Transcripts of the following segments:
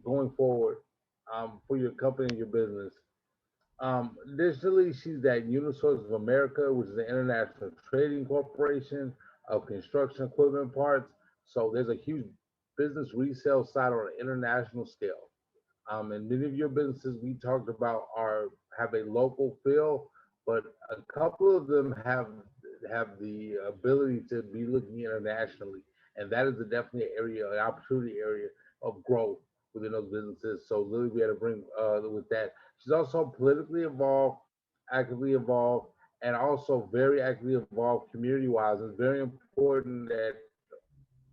going forward for your company and your business. Additionally, she's at Unisource of America, which is an international trading corporation of construction equipment parts. So there's a huge business resale side on an international scale. And many of your businesses we talked about are have a local feel, but a couple of them have the ability to be looking internationally, and that is a definitely area, an opportunity area of growth within those businesses. So Lily, we had to bring with that. She's also politically involved, actively involved, and also very actively involved community wise. It's very important that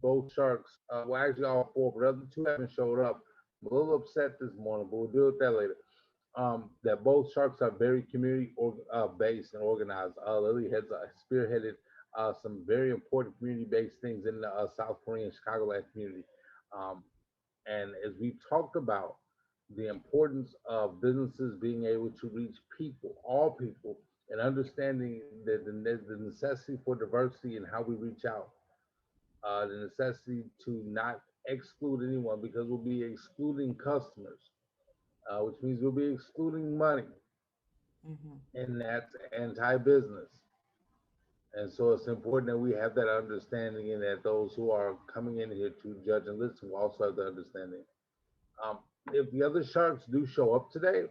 both sharks, well, actually all four, but the other two haven't showed up. I'm a little upset this morning, but we'll deal with that later. That both sharks are very community based and organized. Lily has spearheaded some very important community based things in the South Korean Chicagoland community. Um, and as we talked about the importance of businesses being able to reach people, all people, and understanding the necessity for diversity and how we reach out, the necessity to not exclude anyone because we'll be excluding customers, which means we'll be excluding money, Mhm. and that's anti-business. And so it's important that we have that understanding and that those who are coming in here to judge and listen will also have the understanding. Um, if the other sharks do show up today,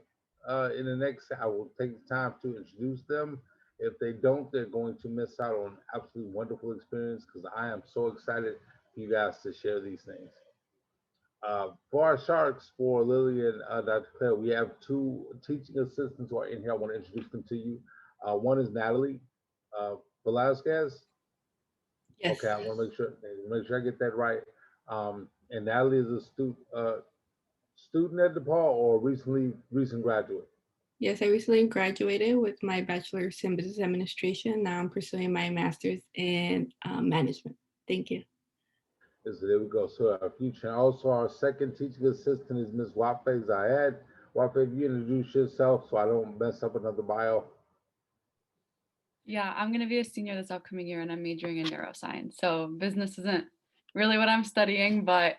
in the next, I will take the time to introduce them. If they don't, they're going to miss out on absolutely wonderful experience because I am so excited for you guys to share these things. For our sharks, for Lily and Dr. Claire, we have two teaching assistants who are in here. I want to introduce them to you. One is Natalie uh, Velasquez. Yes. Okay, I want to make sure I get that right. And Natalie is a student at DePaul or recent graduate. Yes, I recently graduated with my bachelor's in business administration. Now I'm pursuing my master's in management. Thank you. So there we go. So our future. Also, our second teaching assistant is Ms. Wafe Zayed. Wafe, if you introduce yourself so I don't mess up another bio. Yeah, I'm going to be a senior this upcoming year and I'm majoring in neuroscience. So business isn't really what I'm studying, but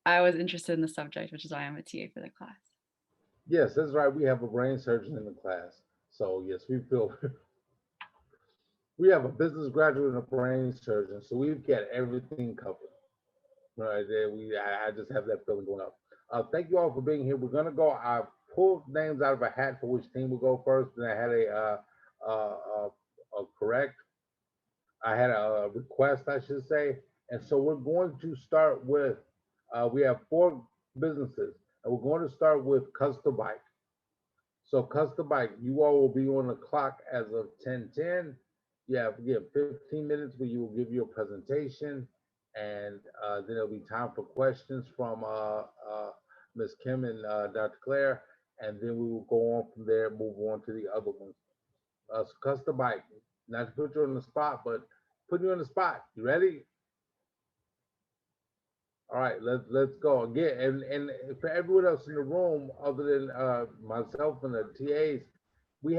I was interested in the subject, which is why I'm a TA for the class. Yes, that's right. We have a brain surgeon in the class. So yes, we feel we have a business graduate and a brain surgeon. So we've got everything covered. Right there, I just have that feeling going up. Thank you all for being here. We're gonna go. I pulled names out of a hat for which team will go first, and I had a correct. I had a request, I should say, and so we're going to start with. We have four businesses, and we're going to start with Custom Bike. So Custom Bike, you all will be on the clock as of 10:10. You have 15 minutes where you will give your presentation, and then there'll be time for questions from Ms. Kim and Dr. Claire, and then we will go on from there, move on to the other ones. So Custom Bike, not to put you on the spot, but put you on the spot. You ready? All right, let's go again. And for everyone else in the room, other than myself and the TAs, they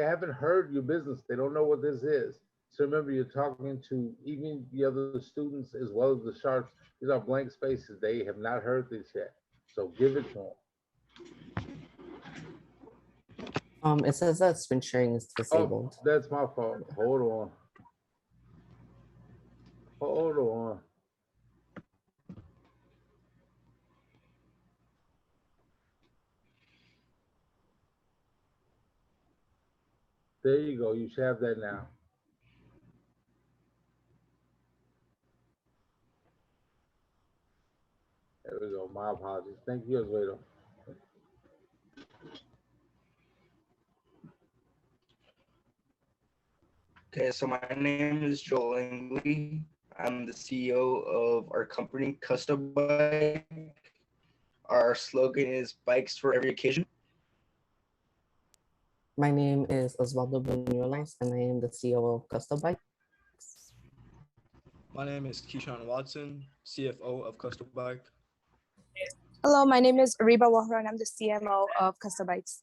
haven't heard your business. They don't know what this is. So remember, you're talking to even the other students as well as the sharks. These are blank spaces. They have not heard this yet. So give it to them. It says that screen sharing is Oh, disabled. that's my fault. Hold on. Hold on. There you go. You should have that now. There we go. My apologies. Thank you, Osvaldo. Okay, so my name is Joel Langley. I'm the CEO of our company, Custom Bike. Our slogan is bikes for every occasion. My name is Osvaldo Buñuelos, and I am the CEO of Custom Bikes. My name is Keyshawn Watson, CFO of Custom Bike. Hello, my name is Ariba Wahra and I'm the CMO of Custom Bikes.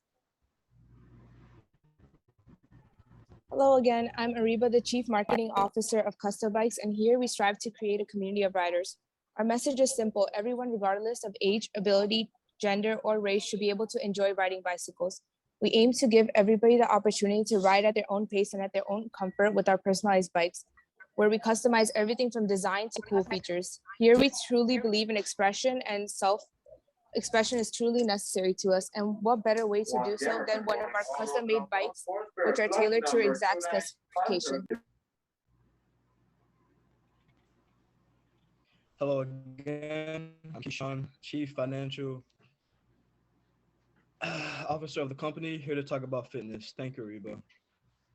Hello again, I'm Ariba, the Chief Marketing Officer of Custom Bikes, and here we strive to create a community of riders. Our message is simple: everyone, regardless of age, ability, gender, or race should be able to enjoy riding bicycles. We aim to give everybody the opportunity to ride at their own pace and at their own comfort with our personalized bikes, where we customize everything from design to cool features. Here, we truly believe in expression, and self-expression is truly necessary to us. And what better way to do so than one of our custom-made bikes, which are tailored to your exact specification. Hello again. I'm Keyshawn, Chief Financial Officer of the company, here to talk about fitness. Thank you, Reba.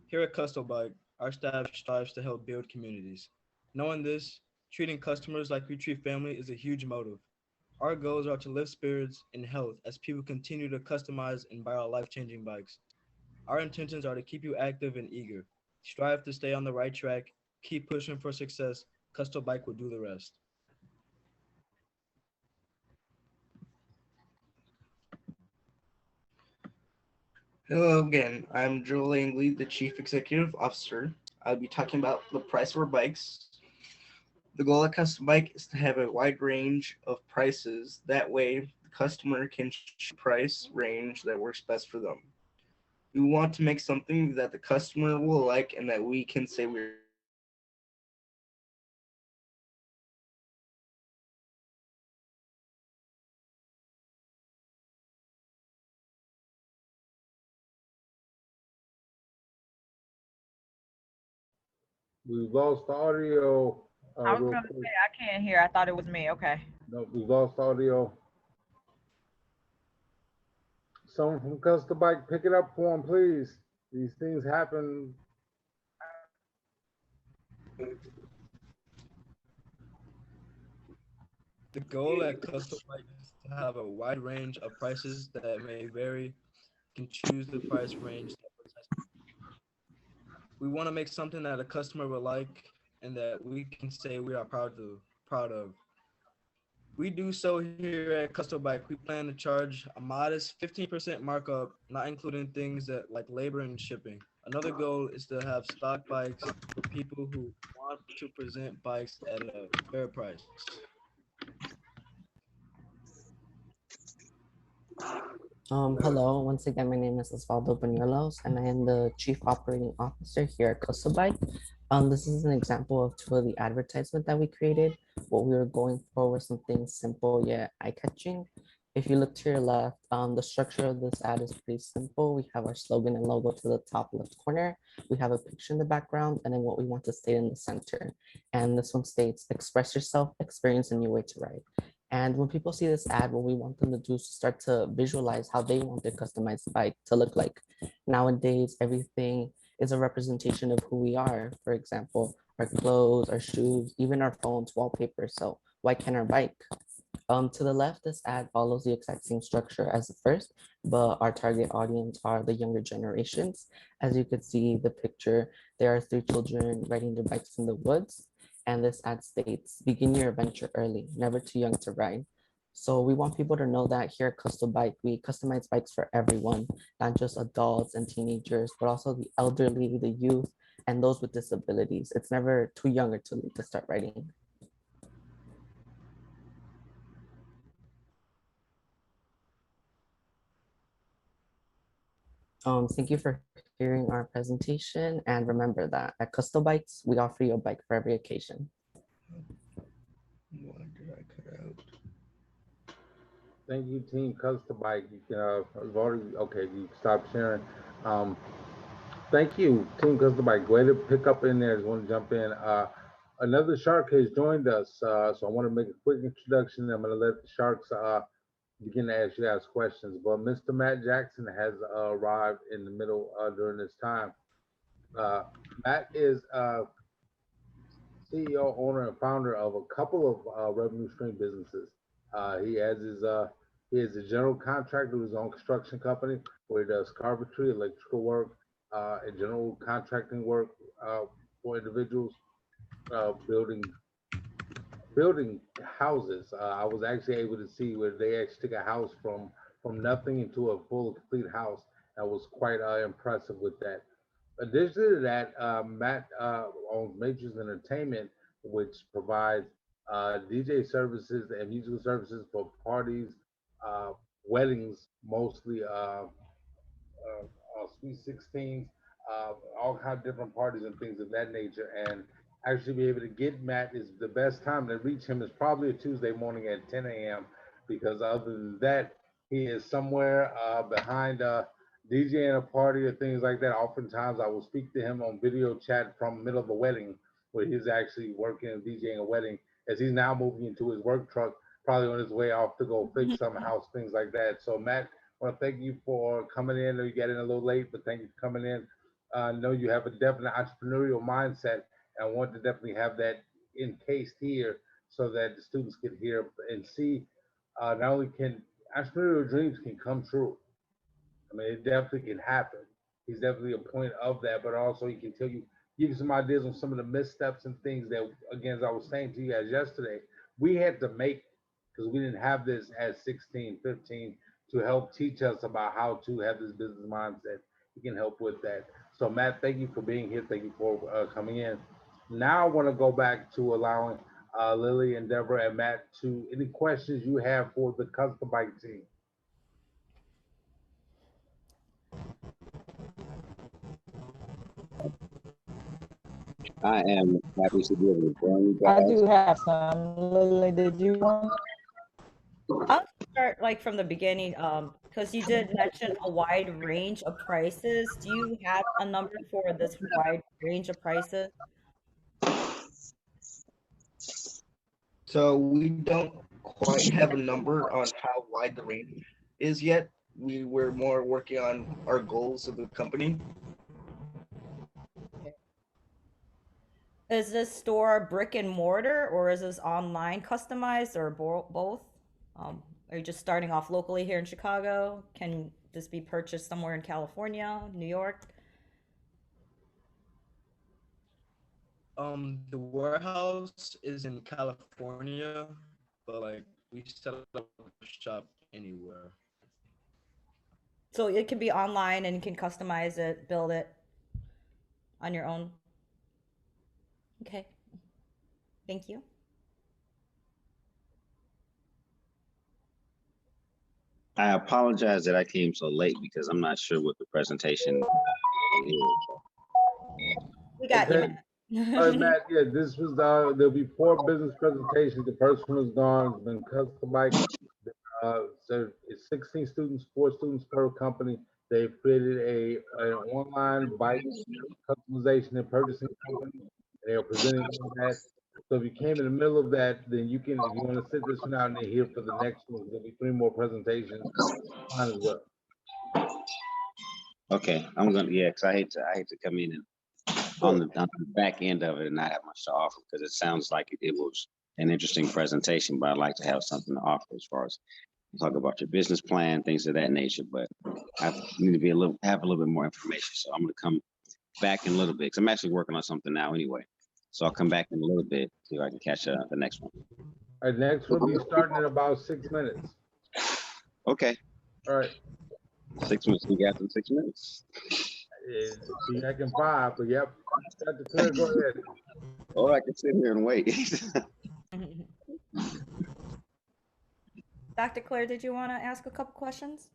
Here at Custo Bike, our staff strives to help build communities. Knowing this, treating customers like we treat family is a huge motive. Our goals are to lift spirits and health as people continue to customize and buy our life-changing bikes. Our intentions are to keep you active and eager. Strive to stay on the right track, keep pushing for success. Custo Bike will do the rest. Hello again. I'm Joel Langley, the Chief Executive Officer. I'll be talking about the price of our bikes. The goal at Custom Bike is to have a wide range of prices. That way, the customer can choose a price range that works best for them. We want to make something that the customer will like and that we can say we're We lost the audio. I was Real gonna quick. say I can't hear. I thought it was me. Okay. No, we lost audio. Someone from Custom Bike, pick it up for him, please. These things happen. The goal at Custom Bike is to have a wide range of prices that may vary. You can choose the price range that works best. We want to make something that a customer will like and that we can say we are proud of. We do so here at Custom Bike. We plan to charge a modest 15% markup, not including things that like labor and shipping. Another goal is to have stock bikes for people who want to present bikes at a fair price. Hello, once again, my name is Osvaldo Banuelos, and I am the Chief Operating Officer here at Coastal Bike. This is an example of two of the advertisement that we created. What we were going for was something simple yet eye-catching. If you look to your left, the structure of this ad is pretty simple. We have our slogan and logo to the top left corner. We have a picture in the background, and then what we want to state in the center. And this one states, express yourself, experience a new way to ride. And when people see this ad, what we want them to do is start to visualize how they want their customized bike to look like. Nowadays, everything is a representation of who we are. For example, our clothes, our shoes, even our phones, wallpaper. So why can't our bike? To the left, this ad follows the exact same structure as the first, but our target audience are the younger generations. As you could see the picture, there are three children riding their bikes in the woods. And this ad states, begin your adventure early, never too young to ride. So we want people to know that here at Custom Bike, we customize bikes for everyone, not just adults and teenagers, but also the elderly, the youth, and those with disabilities. It's never too young or too late to start riding. Thank you for hearing our presentation, and remember that at Custom Bikes, we offer you a bike for every occasion. Why did I cut out? Thank you, Team Custom Bike. You can, I've already, okay, you can stop sharing. Thank you, Team Custom Bike. Way to pick up in there. I just want to jump in. Another shark has joined us, so I want to make a quick introduction. I'm going to let the sharks begin to ask you guys questions. But Mr. Matt Jackson has arrived in the middle during this time. Matt is CEO, owner, and founder of a couple of revenue stream businesses. He is a general contractor with his own construction company where he does carpentry, electrical work, and general contracting work for individuals building houses. I was actually able to see where they actually took a house from nothing into a full complete house. I was quite impressive with that. Additionally to that, Matt owns Matrix Entertainment, which provides DJ services and musical services for parties, weddings, mostly sweet 16s, all kind of different parties and things of that nature. And actually be able to get Matt is the best time to reach him is probably a Tuesday morning at 10 a.m. because other than that, he is somewhere behind DJing a party or things like that. Oftentimes, I will speak to him on video chat from the middle of a wedding where he's actually working and DJing a wedding as he's now moving into his work truck, probably on his way off to go fix some house, things like that. So, Matt, I want to thank you for coming in. I know you got in a little late, but thank you for coming in. I know you have a definite entrepreneurial mindset, and I want to definitely have that encased here so that the students can hear and see not only can entrepreneurial dreams can come true. I mean, it definitely can happen. He's definitely a point of that, but also he can tell you, give you some ideas on some of the missteps and things that, again, as I was saying to you guys yesterday, we had to make because we didn't have this at 16, 15 to help teach us about how to have this business mindset. He can help with that. So, Matt, thank you for being here. Thank you for coming in. Now, I want to go back to allowing Lily and Deborah and Matt to any questions you have for the custom bike team. I am happy to be able to join you I guys. do have some. Lily, did you want? I'll start like from the beginning, because you did mention a wide range of prices. Do you have a number for this wide range of prices? So we don't quite have a number on how wide the range is yet. We were more working on our goals of the company. Is this store brick and mortar or is this online customized or both? Are you just starting off locally here in Chicago? Can this be purchased somewhere in California, New York? The warehouse is in California, but like we set up a shop anywhere. So it can be online and you can customize it, build it on your own. Okay. Thank you. I apologize that I came so late because I'm not sure what the presentation is. We got Okay. you. All right, Matt. Yeah, this was there'll be 4 business presentations. The first one is gone. It's been custom bike. So it's 16 students, 4 students per company. They've created an online bike customization and purchasing company. They are presenting that. So if you came in the middle of that, then you can, if you want to sit this one out and then here for the next one, there'll be 3 more presentations. Fine as well. Okay, I'm gonna, yeah, because I hate to come in and on the back end of it and not have much to offer because it sounds like it was an interesting presentation, but I'd like to have something to offer as far as talk about your business plan, things of that nature. But I need to be have a little bit more information. So I'm gonna come back in a little bit because I'm actually working on something now anyway. So I'll come back in a little bit, see if I can catch the next one. All right, next we'll be starting in about 6 minutes. Okay. All right. 6 minutes. You got them 6 minutes. See, I can 5, but yep. Dr. Claire, go ahead. Or I can sit here and wait. Dr. Claire, did you want to ask a couple questions?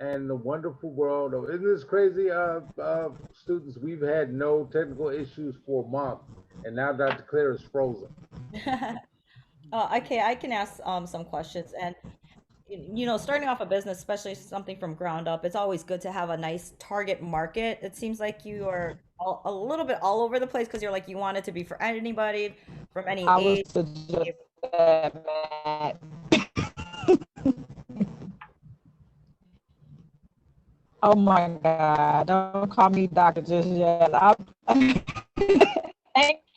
And the wonderful world of, isn't this crazy, students? We've had no technical issues for a month, and now Dr. Claire is frozen. Okay, I can ask some questions. And you know, starting off a business, especially something from ground up, it's always good to have a nice target market. It seems like you are a little bit all over the place because you're like you want it to be for anybody from any I was age. suggest that, Matt. Oh my God! Don't call me doctor just yet. Thank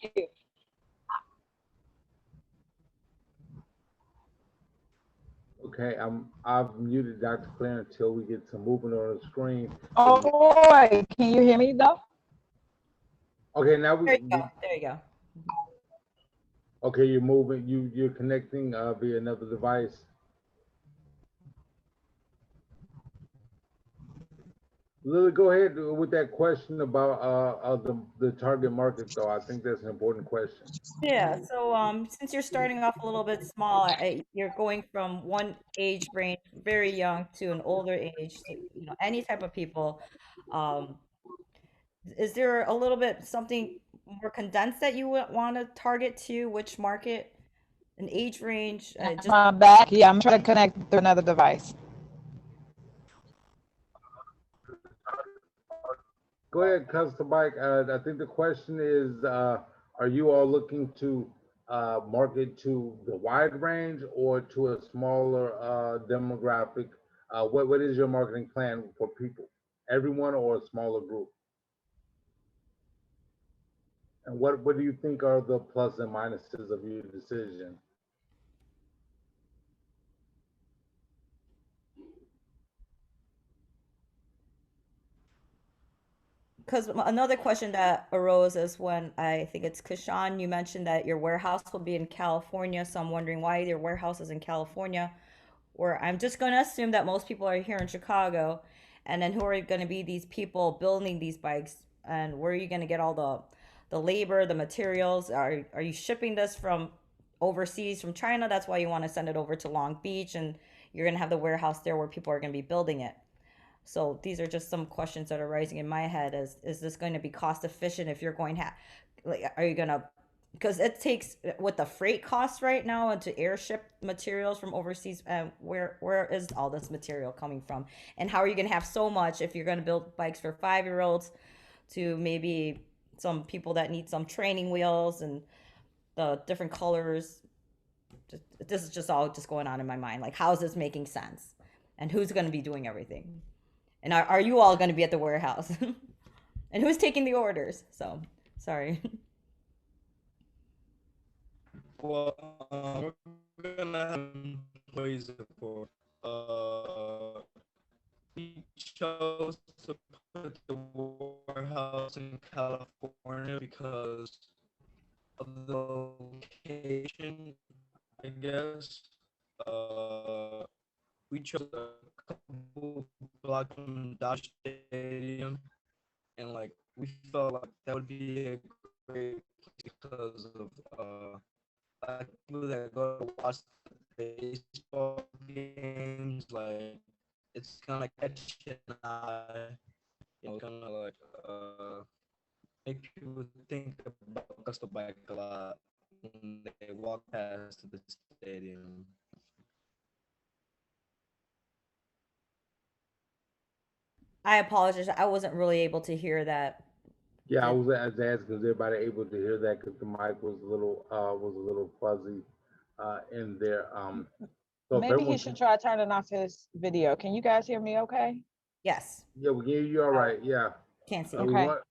you. Okay, I've muted Dr. Claire until we get some movement on the screen. Oh boy, can you hear me though? Okay, now we. There you go. There you go. Okay, you're moving. You're connecting via another device. Lily, go ahead with that question about the target market, though. I think that's an important question. Yeah, so since you're starting off a little bit small, you're going from one age range, very young, to an older age, to, any type of people. Um, is there a little bit something more condensed that you would want to target to which market, an age range? Just My back. Yeah, I'm trying to connect to another device. Go ahead, Custom Bike. I think the question is, are you all looking to market to the wide range or to a smaller demographic? What is your marketing plan for people? Everyone or a smaller group? And what do you think are the plus and minuses of your decision? because another question that arose is when I think it's Kashan, you mentioned that your warehouse will be in California. So I'm wondering why your warehouse is in California, or I'm just going to assume that most people are here in Chicago. And then who are going to be these people building these bikes? And where are you going to get all the labor, the materials? Are you shipping this from overseas, from China? That's why you want to send it over to Long Beach, and you're going to have the warehouse there where people are going to be building it. So these are just some questions that are rising in my head. Is this going to be cost efficient if you're going to, like, are you going to, because it takes with the freight costs right now and to airship materials from overseas, where is all this material coming from? And how are you going to have so much if you're going to build bikes for 5-year-olds to maybe some people that need some training wheels and the different colors? This is just all just going on in my mind. Like, how is this making sense? And who's going to be doing everything? And are you all going to be at the warehouse? And who's taking the orders? So, sorry. Well, we're gonna have employees for. We chose to put the warehouse in California because of the location, I guess. We chose a couple blocks from Dodge Stadium, and like we felt like that would be a great place because of like people that go to watch the baseball games, like it's kind of catch an eye, kind of like make people think about Custom Bike a lot when they walk past the stadium. I apologize. I wasn't really able to hear that. Yeah, I was asking, is everybody able to hear that? Because the mic was a little fuzzy in there. So if Maybe he everyone should can, try turning off his video. Can you guys hear me okay? Yes. yeah, we can hear you all right. Yeah. Can't see. We Okay. want,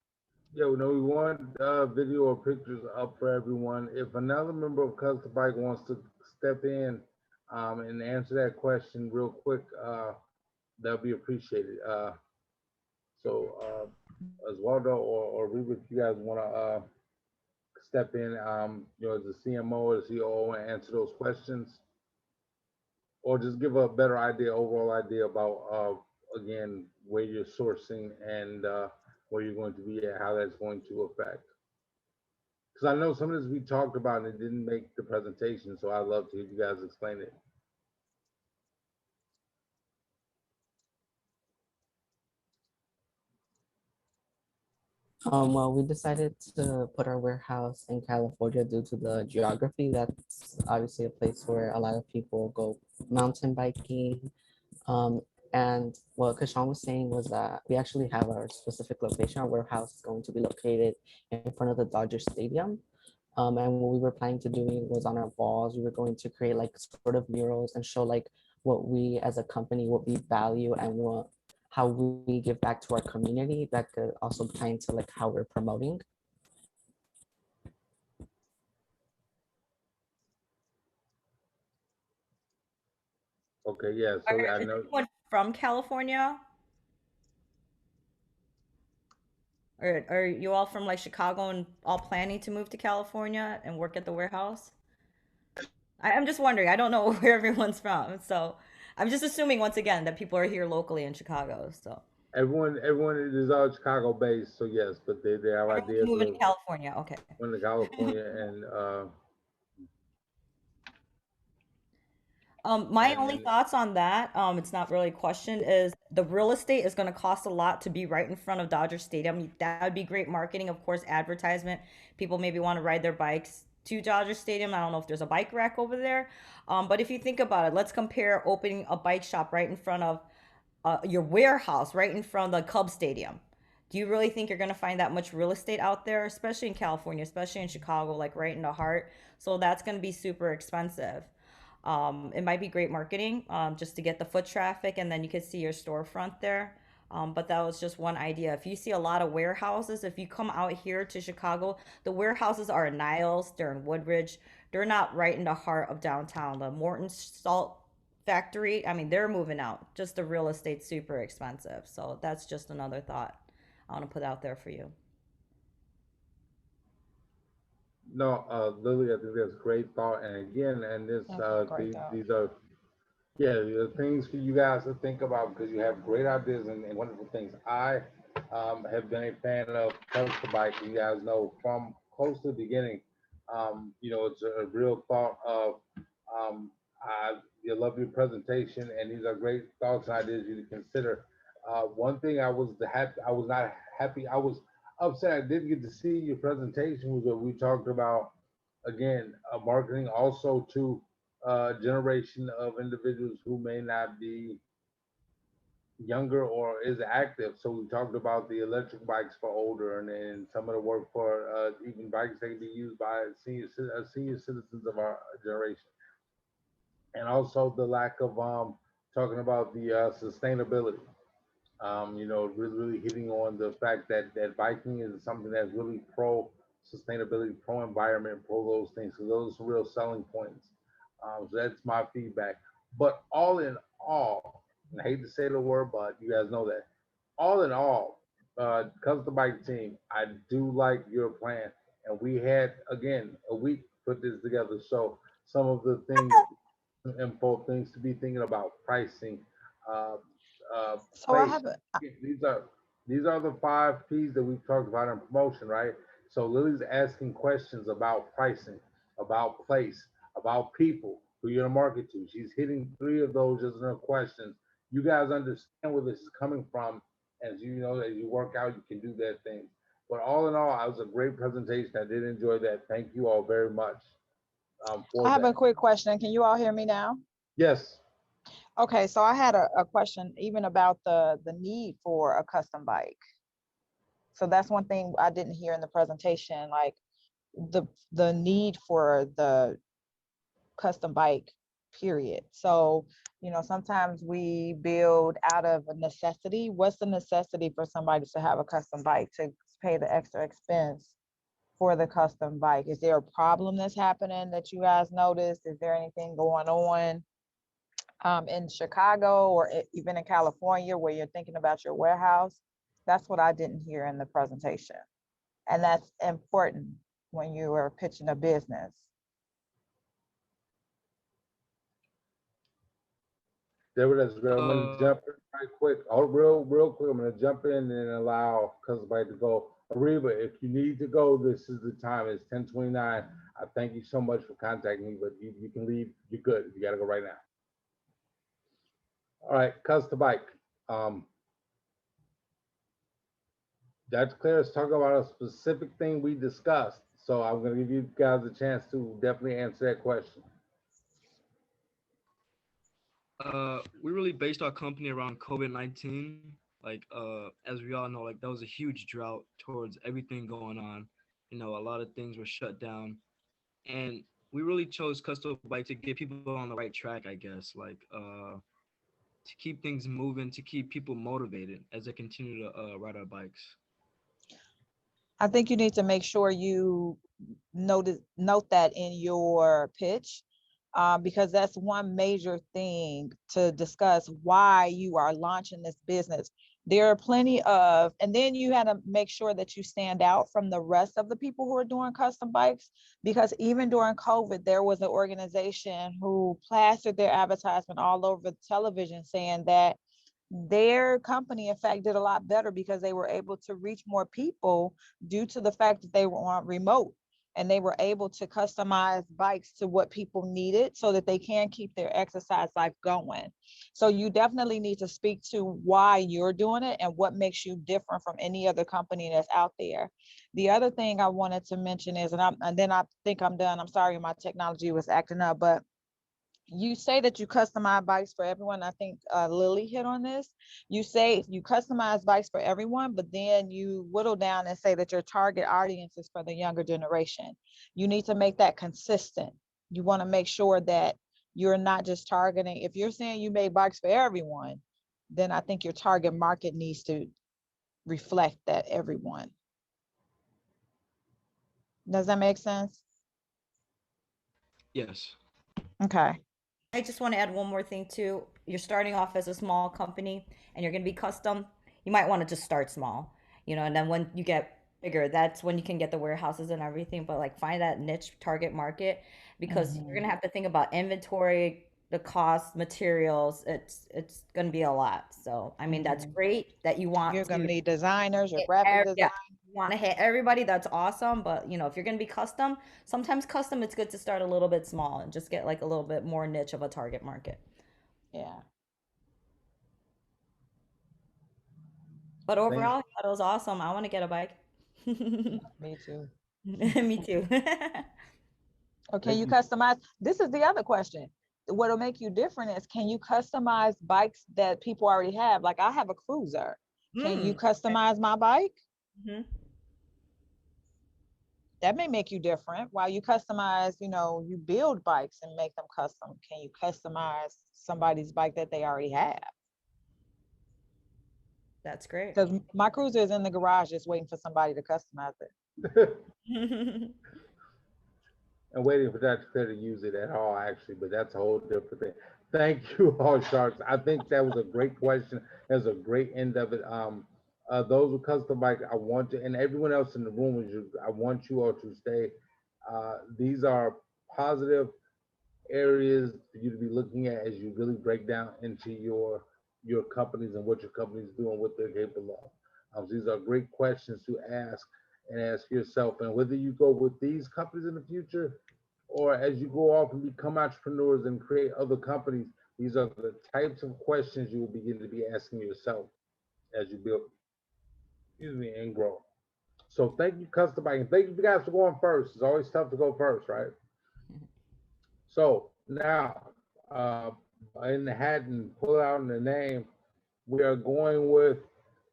yeah, we want video or pictures up for everyone. If another member of Custom Bike wants to step in and answer that question real quick, that'll be appreciated. So Oswaldo or Reba, if you guys want to step in, as the CMO or the COO and answer those questions, or just give a better overall idea about, again, where you're sourcing and where you're going to be at, how that's going to affect. Because I know some of this we talked about and it didn't make the presentation, so I'd love to hear you guys explain it. Well, we decided to put our warehouse in California due to the geography. That's obviously a place where a lot of people go mountain biking. And what Kashan was saying was that we actually have our specific location. Our warehouse is going to be located in front of the Dodger Stadium. And what we were planning to doing was on our walls, we were going to create like sort of murals and show like what we as a company, what we value and how we give back to our community that could also tie into like how we're promoting. Okay, yeah, so I Is know. anyone from California? Or are you all from like Chicago and all planning to move to California and work at the warehouse? I'm just wondering. I don't know where everyone's from. So I'm just assuming once again that people are here locally in Chicago. So Everyone is all Chicago based, so yes, but they have Everyone's ideas moving to of California. Okay. going to California My only and thoughts on that, it's not really a question, is the real estate is going to cost a lot to be right in front of Dodger Stadium. That would be great marketing, of course, advertisement. People maybe want to ride their bikes to Dodger Stadium. I don't know if there's a bike rack over there. But if you think about it, let's compare opening a bike shop right in front of your warehouse, right in front of the Cubs Stadium. Do you really think you're going to find that much real estate out there, especially in California, especially in Chicago, like right in the heart? So that's going to be super expensive. It might be great marketing, just to get the foot traffic, and then you could see your storefront there. But that was just one idea. If you see a lot of warehouses, if you come out here to Chicago, the warehouses are in Niles, they're in Woodridge. They're not right in the heart of downtown. The Morton Salt Factory, I mean, they're moving out. Just the real estate's super expensive. So that's just another thought I want to put out there for you. no, Lily, I think that's a great thought. And again, and this these are these are things for you guys to think about because you have great ideas and wonderful things. I have been a fan of Coaster Bike. You guys know from close to the beginning. It's a real thought of you love your presentation, and these are great thoughts and ideas you to consider. One thing I was not happy. I was upset. I didn't get to see your presentation. Was what we talked about again, marketing also to a generation of individuals who may not be younger or is active. So we talked about the electric bikes for older, and then some of the work for even bikes that can be used by senior citizens of our generation, and also the lack of talking about the sustainability. Really hitting on the fact that biking is something that's really pro sustainability, pro environment, pro those things. So those are real selling points. So that's my feedback. But all in all, and I hate to say the word, but you guys know that. All in all, comes the bike team. I do like your plan, and we had again a week to put this together. So some of the things, info things to be thinking about, pricing, uh, So I place. have a, These are these are the five P's that we've talked about in promotion, right? So Lily's asking questions about pricing, about place, about people who you're gonna market to. She's hitting three of those as in her questions. You guys understand where this is coming from. As you know, as you work out, you can do that thing. But all in all, it was a great presentation. I did enjoy that. Thank you all very much I for have a that. quick question. Can you all hear me now? Yes. Okay, so I had a question even about the need for a custom bike. So that's one thing I didn't hear in the presentation, like the need for the custom bike, period. So, sometimes we build out of a necessity. What's the necessity for somebody to have a custom bike, to pay the extra expense for the custom bike? Is there a problem that's happening that you guys noticed? Is there anything going on in Chicago or even in California where you're thinking about your warehouse? That's what I didn't hear in the presentation. And that's important when you are pitching a business. David, that's great. I'm gonna Uh, jump in right quick. Oh, real quick. I'm gonna jump in and allow Cousin to go. Ariba, if you need to go, this is the time. It's 10:29. I thank you so much for contacting me, but you can leave. You're good. You gotta go right now. All right, Custom Bike. Um, that's clear. Let's talk about a specific thing we discussed. So I'm gonna give you guys a chance to definitely answer that question. we really based our company around COVID-19. Like, as we all know, like that was a huge drought towards everything going on. A lot of things were shut down, and we really chose Custom Bike to get people on the right track, I guess. Like, to keep things moving, to keep people motivated as they continue to ride our bikes. I think you need to make sure you note that in your pitch, because that's one major thing to discuss why you are launching this business. There are plenty of, and then you had to make sure that you stand out from the rest of the people who are doing custom bikes, because even during COVID, there was an organization who plastered their advertisement all over the television saying that their company, in fact, did a lot better because they were able to reach more people due to the fact that they were on remote, and they were able to customize bikes to what people needed so that they can keep their exercise life going. So you definitely need to speak to why you're doing it and what makes you different from any other company that's out there. The other thing I wanted to mention is, and then I think I'm done. I'm sorry, my technology was acting up, but you say that you customize bikes for everyone. I think Lily hit on this. You say you customize bikes for everyone, but then you whittle down and say that your target audience is for the younger generation. You need to make that consistent. You want to make sure that you're not just targeting. If you're saying you make bikes for everyone, then I think your target market needs to reflect that everyone. Does that make sense? Yes. Okay. I just want to add one more thing too. You're starting off as a small company and you're going to be custom. You might want to just start small, and then when you get bigger, that's when you can get the warehouses and everything. But like find that niche target market because you're going to have to think about inventory, the cost, materials. It's going to be a lot. So, I mean, that's great that you want You're going to to need designers or hit graphic yeah, design. you want to hit everybody. That's awesome. But, if you're going to be custom, sometimes custom, it's good to start a little bit small and just get like a little bit more niche of a target market. Yeah. But overall, I thought it was awesome. I want to get a bike. Me too. Me too. Okay, you customize. This is the other question. What'll make you different is, can you customize bikes that people already have? Like I have a cruiser. Can you customize my bike? That may make you different. While you customize, you build bikes and make them custom. Can you customize somebody's bike that they already have? That's great. Because my cruiser is in the garage just waiting for somebody to customize it. And waiting for that to use it at all, actually, but that's a whole different thing. Thank you all, Sharks. I think that was a great question. That's a great end of it. Those who custom bike, I want to, and everyone else in the room, I want you all to stay. These are positive areas for you to be looking at as you really break down into your companies and what your companies do and what they're capable of. These are great questions to ask and ask yourself. And whether you go with these companies in the future or as you go off and become entrepreneurs and create other companies, these are the types of questions you will begin to be asking yourself as you build, and grow. So thank you, Custom Bike, and thank you guys for going first. It's always tough to go first, right? So now, in the hat and pull out in the name, we are going with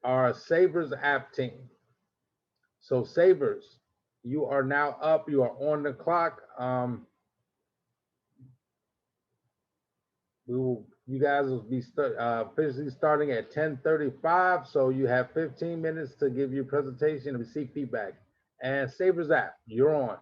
our Savers app team. So Savers, you are now up. You are on the clock. You guys will be officially starting at 10:35. So you have 15 minutes to give your presentation and receive feedback. And Savers app, you're on.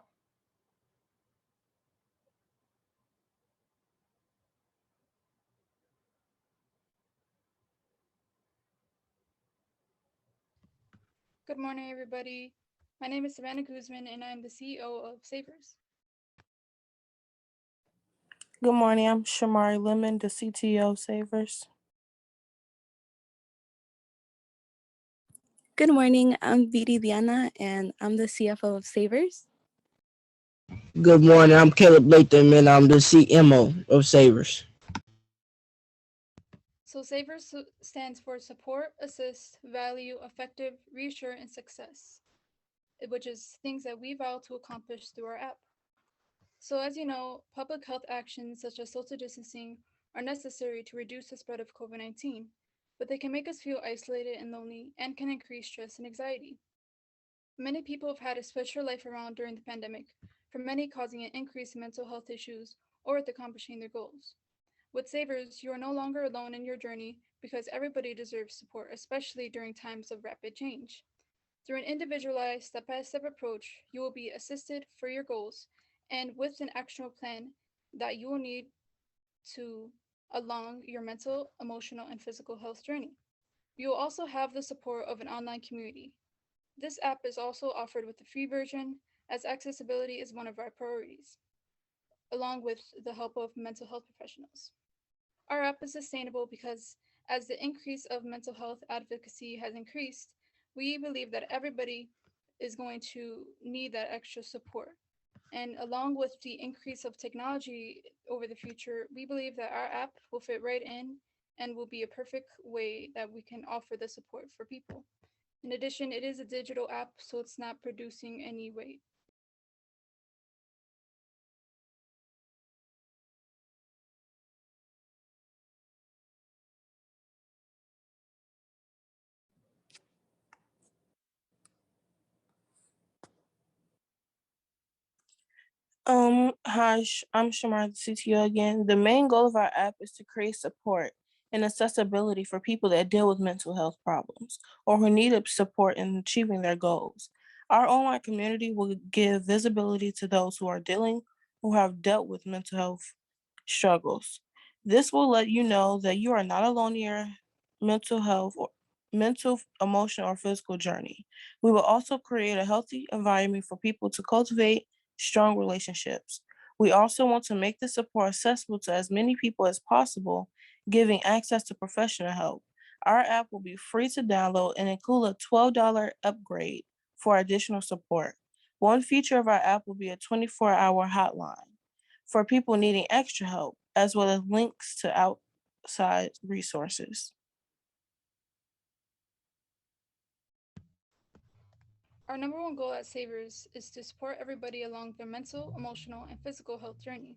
Good morning, everybody. My name is Savannah Guzman, and I'm the CEO of Savers. Good morning. I'm Shamari Lemon, the CTO of Savers. Good morning. I'm Vidi Diana, and I'm the CFO of Savers. Good morning. I'm Caleb Latham, and I'm the CMO of Savers. So Savers stands for Support, Assist, Value, Effective, Reassure, and Success, which is things that we vow to accomplish through our app. So as you know, public health actions such as social distancing are necessary to reduce the spread of COVID-19, but they can make us feel isolated and lonely and can increase stress and anxiety. Many people have had to switch their life around during the pandemic, for many causing an increase in mental health issues or with accomplishing their goals. With Savers, you are no longer alone in your journey because everybody deserves support, especially during times of rapid change. Through an individualized step-by-step approach, you will be assisted for your goals and with an actionable plan that you will need to along your mental, emotional, and physical health journey. You will also have the support of an online community. This app is also offered with the free version, as accessibility is one of our priorities, along with the help of mental health professionals. Our app is sustainable because As the increase of mental health advocacy has increased, we believe that everybody is going to need that extra support. And along with the increase of technology over the future, we believe that our app will fit right in and will be a perfect way that we can offer the support for people. In addition, it is a digital app, so it's not producing any weight. Hi, I'm Shamar, the CTO again. The main goal of our app is to create support and accessibility for people that deal with mental health problems or who need support in achieving their goals. Our online community will give visibility to those who have dealt with mental health struggles. This will let you know that you are not alone in your mental health or mental, emotional, or physical journey. We will also create a healthy environment for people to cultivate strong relationships. We also want to make the support accessible to as many people as possible, giving access to professional help. Our app will be free to download and include a $12 upgrade for additional support. One feature of our app will be a 24-hour hotline for people needing extra help, as well as links to outside resources. Our number one goal at Savers is to support everybody along their mental, emotional, and physical health journey.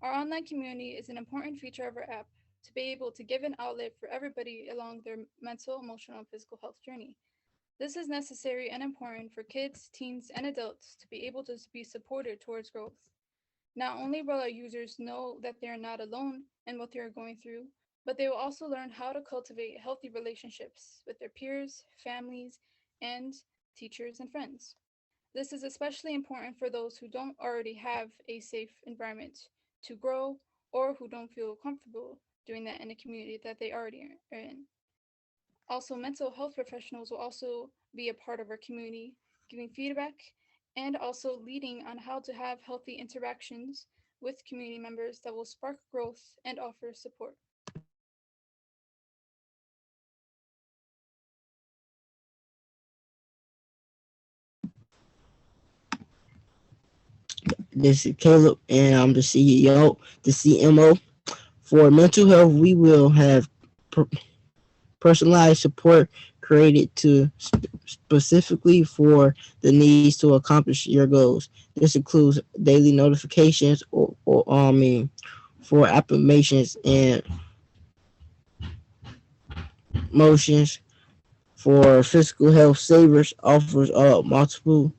Our online community is an important feature of our app to be able to give an outlet for everybody along their mental, emotional, and physical health journey. This is necessary and important for kids, teens, and adults to be able to be supported towards growth. Not only will our users know that they are not alone in what they are going through, but they will also learn how to cultivate healthy relationships with their peers, families, and teachers and friends. This is especially important for those who don't already have a safe environment to grow or who don't feel comfortable doing that in a community that they already are in. Also, mental health professionals will also be a part of our community, giving feedback and also leading on how to have healthy interactions with community members that will spark growth and offer support. This is Caleb, and I'm the CEO, the CMO. For mental health, we will have personalized support created to specifically for the needs to accomplish your goals. This includes daily notifications for affirmations and motions. For physical health, Savers offers multiple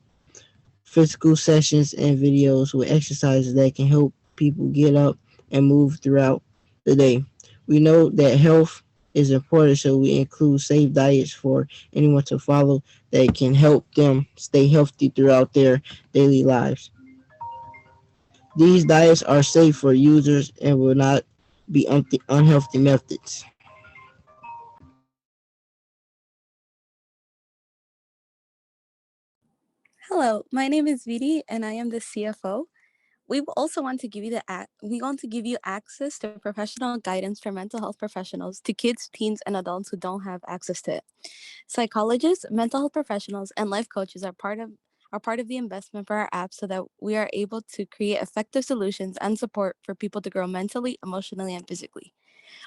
physical sessions and videos with exercises that can help people get up and move throughout the day. We know that health is important, so we include safe diets for anyone to follow that can help them stay healthy throughout their daily lives. These diets are safe for users and will not be unhealthy methods. Hello, my name is Vidi and I am the CFO. We also want to give you we want to give you access to professional guidance for mental health professionals to kids, teens, and adults who don't have access to it. Psychologists, mental health professionals, and life coaches are part of the investment for our app so that we are able to create effective solutions and support for people to grow mentally, emotionally, and physically.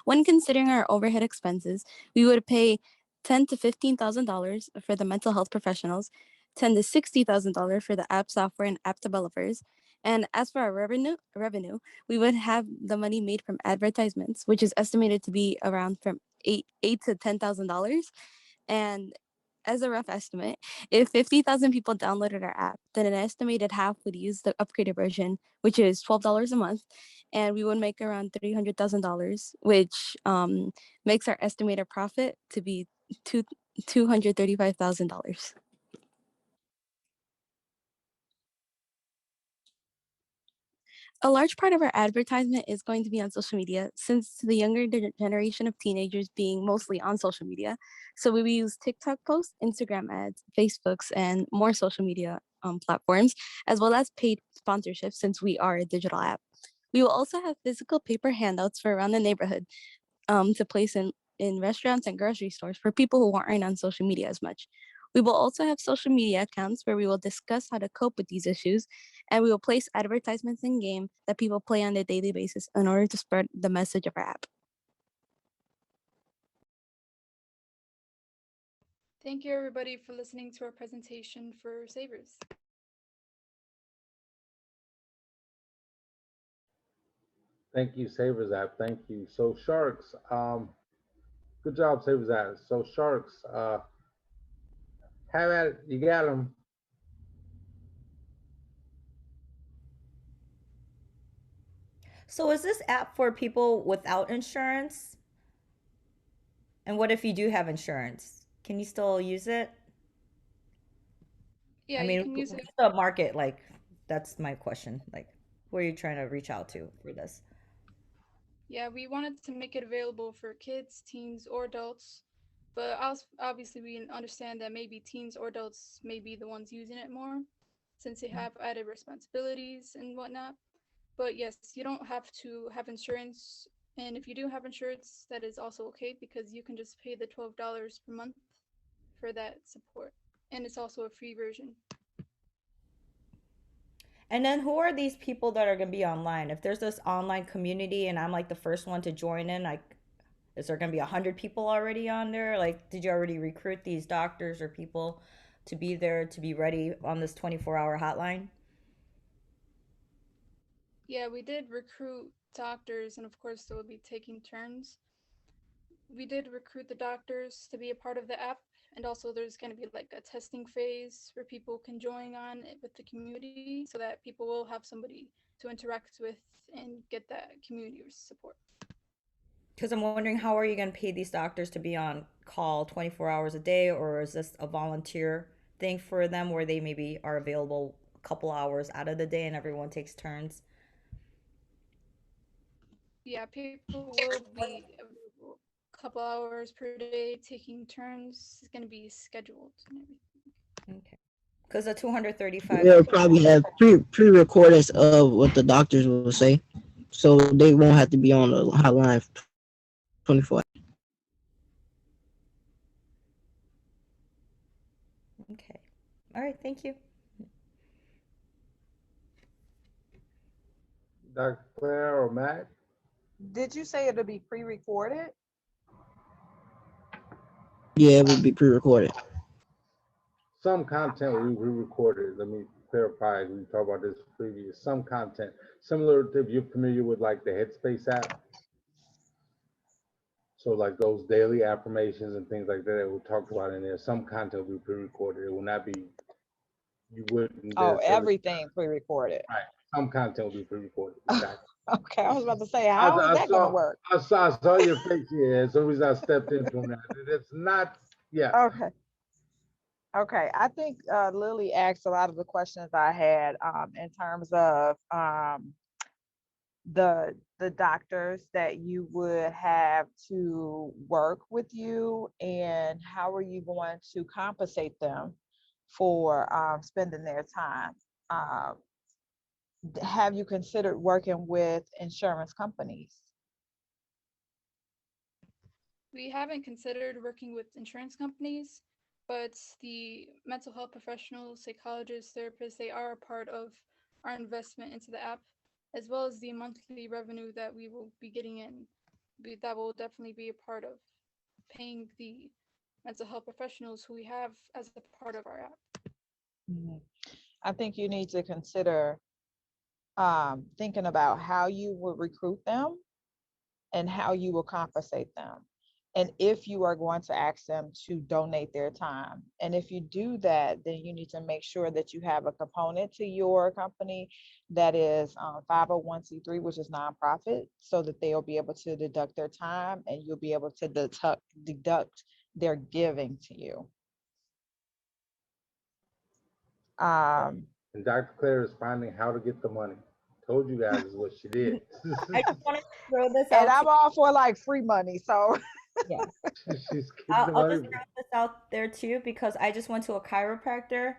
When considering our overhead expenses, we would pay $10,000 to $15,000 for the mental health professionals, $10,000 to $60,000 for the app software and app developers. And as for our revenue, we would have the money made from advertisements, which is estimated to be around from eight to $10,000. And as a rough estimate, if 50,000 people downloaded our app, then an estimated half would use the upgraded version, which is $12 a month, and we would make around $300,000, which makes our estimated profit to be $235,000. A large part of our advertisement is going to be on social media, since the younger generation of teenagers being mostly on social media. So we will use TikTok posts, Instagram ads, Facebooks, and more social media platforms, as well as paid sponsorships since we are a digital app. We will also have physical paper handouts for around the neighborhood to place in in restaurants and grocery stores for people who aren't on social media as much. We will also have social media accounts where we will discuss how to cope with these issues, and we will place advertisements in game that people play on a daily basis in order to spread the message of our app. Thank you everybody for listening to our presentation for Savers. Thank you, Savers app. Thank you. So Sharks, good job, Savers app. So Sharks, have at it. You got them. So is this app for people without insurance? And what if you do have insurance? Can you still use it? Yeah, I you mean, can use it. what's the market like? That's my question. Like, who are you trying to reach out to for this? Yeah, we wanted to make it available for kids, teens, or adults. But obviously, we understand that maybe teens or adults may be the ones using it more since they have added responsibilities and whatnot. But yes, you don't have to have insurance. And if you do have insurance, that is also okay because you can just pay the $12 per month for that support. And it's also a free version. And then who are these people that are going to be online? If there's this online community and I'm like the first one to join in, like, is there going to be 100 people already on there? Like, did you already recruit these doctors or people to be there to be ready on this 24-hour hotline? Yeah, we did recruit doctors, and of course, they will be taking turns. We did recruit the doctors to be a part of the app, and also there's going to be like a testing phase where people can join on with the community so that people will have somebody to interact with and get that community support. Because I'm wondering, how are you going to pay these doctors to be on call 24 hours a day, or is this a volunteer thing for them where they maybe are available a couple hours out of the day and everyone takes turns? Yeah, people will be a couple hours per day taking turns. It's going to be scheduled and everything. Okay. Because the 235. They'll probably have pre-recordings of what the doctors will say, so they won't have to be on the hotline 24. Okay. All right. Thank you. Dr. Claire or Matt? Did you say it'll be pre-recorded? Yeah, it will be pre-recorded. Some content will be re-recorded. Let me clarify. We talked about this previous. Some content, similar to if you're familiar with like the Headspace app. So like those daily affirmations and things like that we talked about in there, some content will be pre-recorded. It will not be, you wouldn't. Oh, everything pre-recorded. Right. Some content will be pre-recorded. Exactly. Okay, I was about to say, how is that gonna work? I saw your face. Yeah, it's the reason I stepped in from that. It's not, yeah. Okay. Okay, I think Lily asked a lot of the questions I had in terms of the doctors that you would have to work with you, and how are you going to compensate them for spending their time. Have you considered working with insurance companies? We haven't considered working with insurance companies, but the mental health professionals, psychologists, therapists, they are a part of our investment into the app, as well as the monthly revenue that we will be getting in. That will definitely be a part of paying the mental health professionals who we have as a part of our app. Mhm. I think you need to consider thinking about how you will recruit them and how you will compensate them. And if you are going to ask them to donate their time. And if you do that, then you need to make sure that you have a component to your company that is 501c3, which is nonprofit, so that they'll be able to deduct their time and you'll be able to deduct their giving to you. And Dr. Claire is finding how to get the money. Told you guys is what she did. I just wanted to throw this out. And I'm all for like free money, so. Yeah. She's I'll just throw this out there too, because I just went to a chiropractor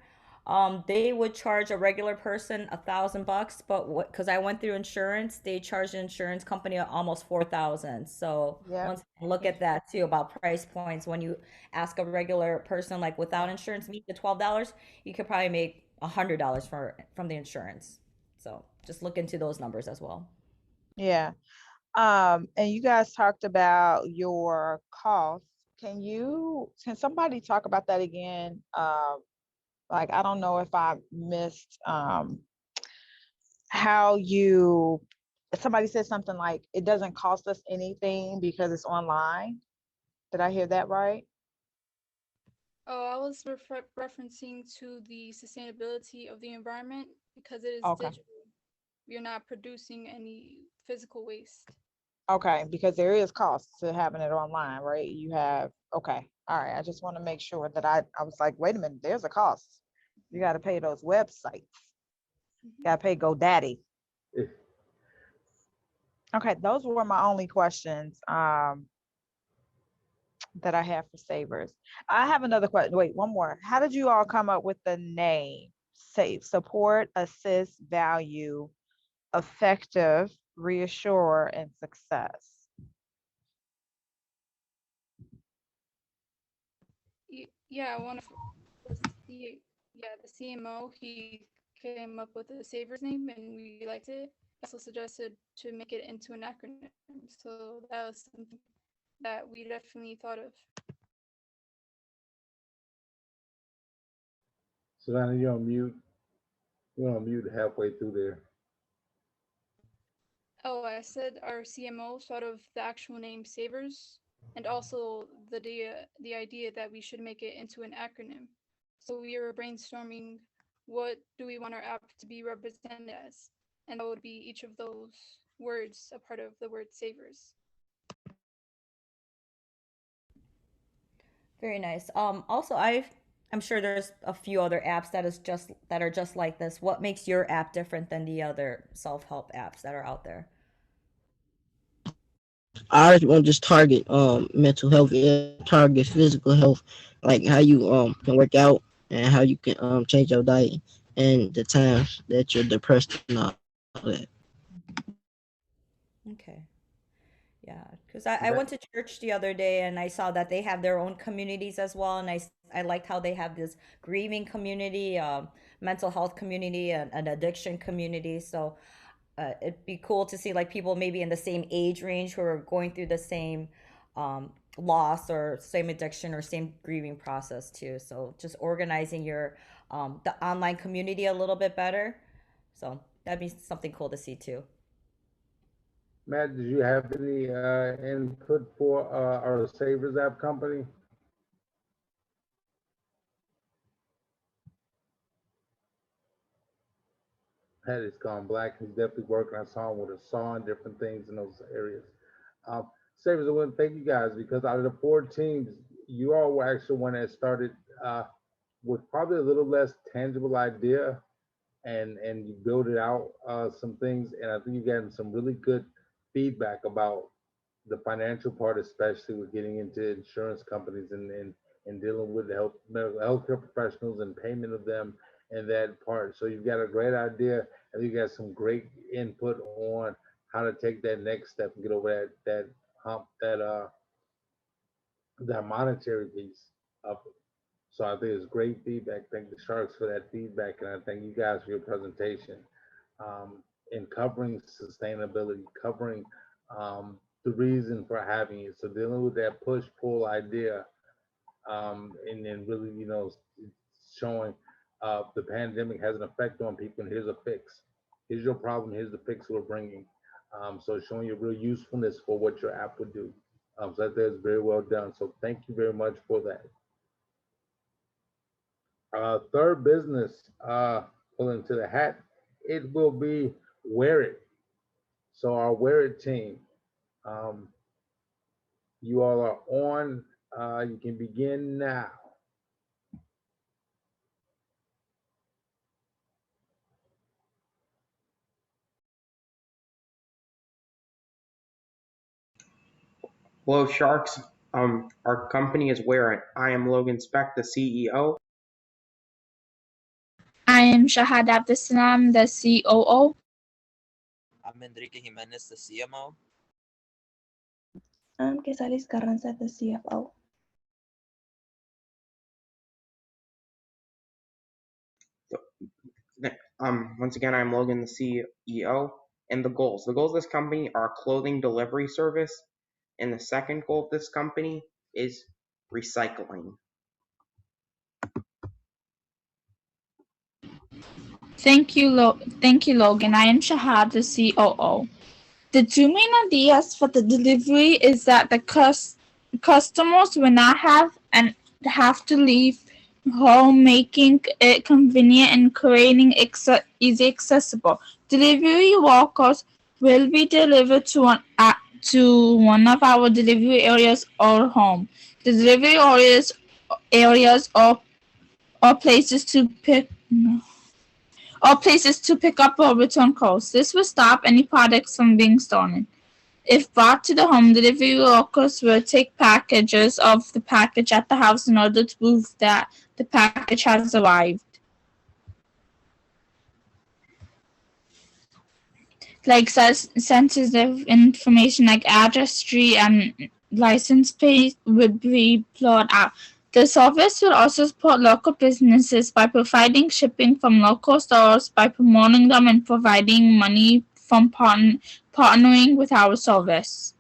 They would charge a regular person $1,000, but what, because I went through insurance, they charged the insurance company almost 4,000. So Yep. once look at that too about price points. When you ask a regular person like without insurance, meet the $12, you could probably make $100 from the insurance. So just look into those numbers as well. Yeah. And you guys talked about your costs. Can somebody talk about that again? Like, I don't know if I missed how somebody said something like it doesn't cost us anything because it's online. Did I hear that right? Oh, I was referencing to the sustainability of the environment because it is Okay. digital. You're not producing any physical waste. Okay, because there is cost to having it online, right? Okay. All right. I just want to make sure that I was like, wait a minute, there's a cost. You got to pay those websites. Got to pay GoDaddy. Okay, those were my only questions that I have for Savers. I have another question. Wait, one more. How did you all come up with the name? Support, assist, value, effective, reassure, and success. Yeah, the CMO, he came up with the Savers name and we liked it. Also suggested to make it into an acronym. So that was something that we definitely thought of. Savannah, you're on mute. You're on mute halfway through there. Oh, I said our CMO thought of the actual name Savers and also the idea that we should make it into an acronym. So we were brainstorming what do we want our app to be represented as, and that would be each of those words a part of the word Savers. Very nice. Also, I'm sure there's a few other apps that are just like this. What makes your app different than the other self-help apps that are out there? Ours won't just target mental health, it targets physical health, like how you can work out and how you can change your diet and the times that you're depressed and all that. Okay. Yeah, because I went to church the other day and I saw that they have their own communities as well. And I liked how they have this grieving community, mental health community, and an addiction community. So it'd be cool to see like people maybe in the same age range who are going through the same loss or same addiction or same grieving process too. So just organizing your the online community a little bit better. So that'd be something cool to see too. Matt, did you have any input for our Savers app company? Pat has gone black. He's definitely working. I saw him with a saw and different things in those areas. Savers, I want to thank you guys because out of the 4 teams, you all were actually one that started with probably a little less tangible idea, and you build it out some things, and I think you've gotten some really good feedback about the financial part, especially with getting into insurance companies and dealing with healthcare professionals and payment of them and that part. So you've got a great idea, and you got some great input on how to take that next step and get over that hump, that monetary piece of it. So I think it's great feedback. Thank the Sharks for that feedback, and I thank you guys for your presentation in covering sustainability, covering the reason for having it. So dealing with that push-pull idea, and then really, showing the pandemic has an effect on people, and here's a fix. Here's your problem. Here's the fix we're bringing. So showing your real usefulness for what your app would do. So that is very well done. So thank you very much for that. Third business, pulling to the hat, it will be Wear It. So our Wear It team, you all are on. You can begin now. Hello, Sharks. Our company is Wear It. I am Logan Speck, the CEO. I am Shahad Abdeslam, the COO. I'm Enrique Jimenez, the CMO. I'm Quesalis Carranza, the CFO. Once again, I'm Logan, the CEO, and the goals. The goals of this company are a clothing delivery service, and the second goal of this company is recycling. Thank you, Logan. I am Shahad, the COO. The two main ideas for the delivery is that the customers will not have to leave home, making it convenient and creating easy accessible. Delivery workers will be delivered to one of our delivery areas or home. The delivery areas or places to pick. No or places to pick up or return calls. This will stop any products from being stolen. If brought to the home, delivery workers will take packages of the package at the house in order to prove that the package has arrived. Like sensitive information like address, street, and license plate would be blurred out. The service will also support local businesses by providing shipping from local stores, by promoting them and providing money from partnering with our service.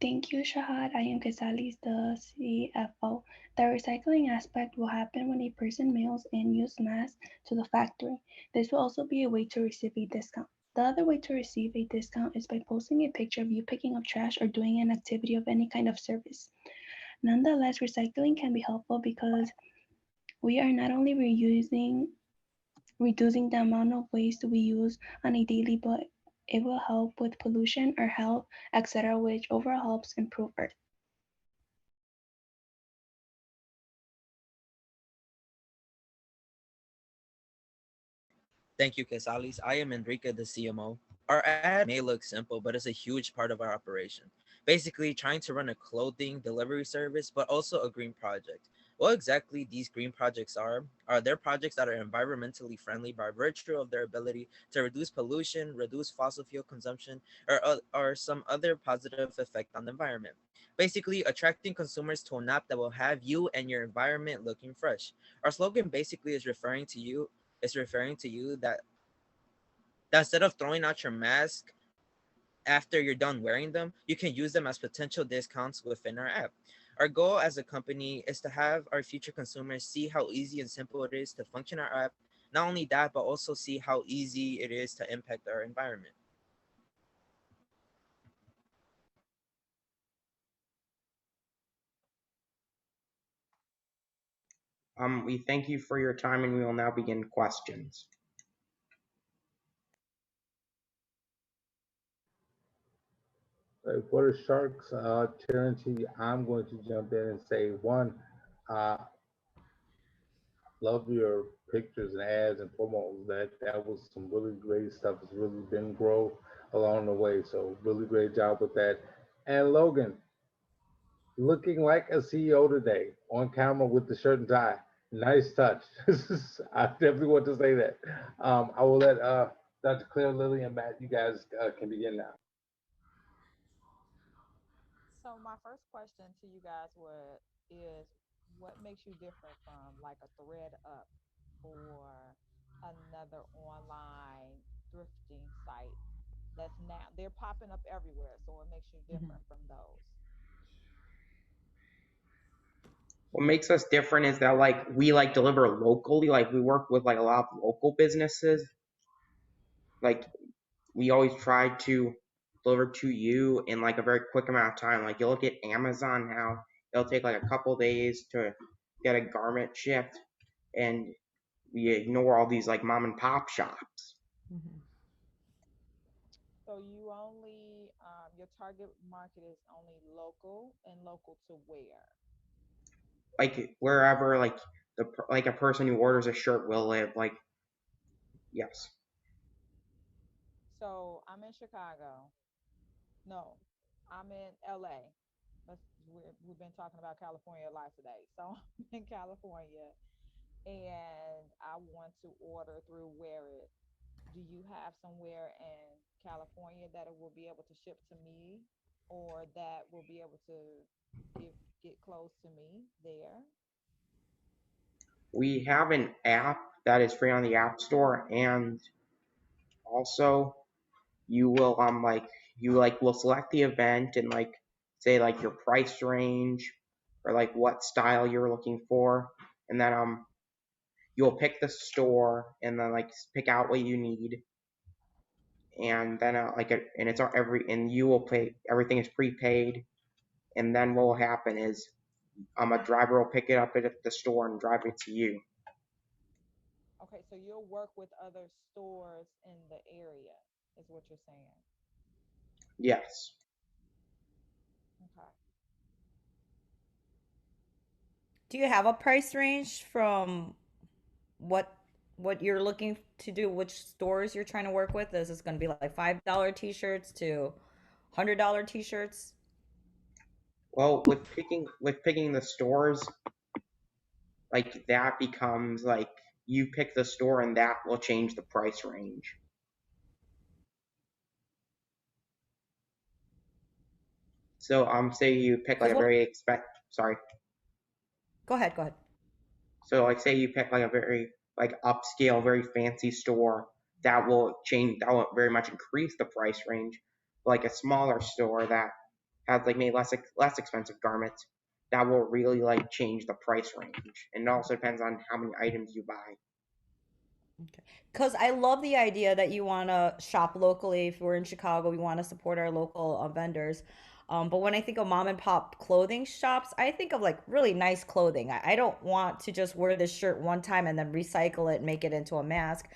Thank you, Shahad. I am Casalis, the CFO. The recycling aspect will happen when a person mails in used masks to the factory. This will also be a way to receive a discount. The other way to receive a discount is by posting a picture of you picking up trash or doing an activity of any kind of service. Nonetheless, recycling can be helpful because we are not only reducing the amount of waste we use on a daily, but it will help with pollution, our health, etc., which overall helps improve Earth. Thank you, Quesalis. I am Enrique, the CMO. Our ad may look simple, but it's a huge part of our operation. Basically, trying to run a clothing delivery service, but also a green project. What exactly these green projects are there projects that are environmentally friendly by virtue of their ability to reduce pollution, reduce fossil fuel consumption, or some other positive effect on the environment. Basically, attracting consumers to an app that will have you and your environment looking fresh. Our slogan basically is referring to you that instead of throwing out your mask after you're done wearing them, you can use them as potential discounts within our app. Our goal as a company is to have our future consumers see how easy and simple it is to function our app. Not only that, but also see how easy it is to impact our environment. We thank you for your time, and we will now begin questions. For the Sharks, Terrence, I'm going to jump in and say one, love your pictures and ads and promos. That was some really great stuff. It's really been growth along the way. So really great job with that. And Logan, looking like a CEO today on camera with the shirt and tie. Nice touch. I definitely want to say that. I will let Dr. Claire, Lily, and Matt, you guys can begin now. So my first question to you guys is what makes you different from like a thread up or another online thrifting site that's now they're popping up everywhere. So what makes you different from those? What makes us different is that we deliver locally. Like we work with like a lot of local businesses. Like we always try to deliver to you in like a very quick amount of time. Like you look at Amazon now, it'll take like a couple days to get a garment shipped, and we ignore all these like mom and pop shops. So you only your target market is only local and local to where? Like wherever like a person who orders a shirt will live. Like yes. So I'm in Chicago. No, I'm in LA, We've been talking about California a lot today. So I'm in California and I want to order through Wear It. Do you have somewhere in California that it will be able to ship to me or that will be able to get close to me there? We have an app that is free on the App Store, and also you will like you like will select the event and like say like your price range or like what style you're looking for, and then you'll pick the store and then like pick out what you need, and then and it's on every and you will pay everything is prepaid, and then what will happen is a driver will pick it up at the store and drive it to you. Okay, so you'll work with other stores in the area, is what you're saying. Yes. Okay. Do you have a price range from what what you're looking to do? Which stores you're trying to work with? Is this going to be like $5 t-shirts to $100 t-shirts? Well, with picking the stores, like that becomes like you pick the store and that will change the price range. So say you pick like Because a what? very sorry. Go ahead. Go ahead. So like say you pick like a very like upscale, very fancy store, that will very much increase the price range. Like a smaller store that has like maybe less expensive garments, that will really like change the price range. And it also depends on how many items you buy. Because I love the idea that you want to shop locally. If we're in Chicago, we want to support our local vendors. But when I think of mom and pop clothing shops, I think of like really nice clothing. I don't want to just wear this shirt one time and then recycle it and make it into a mask.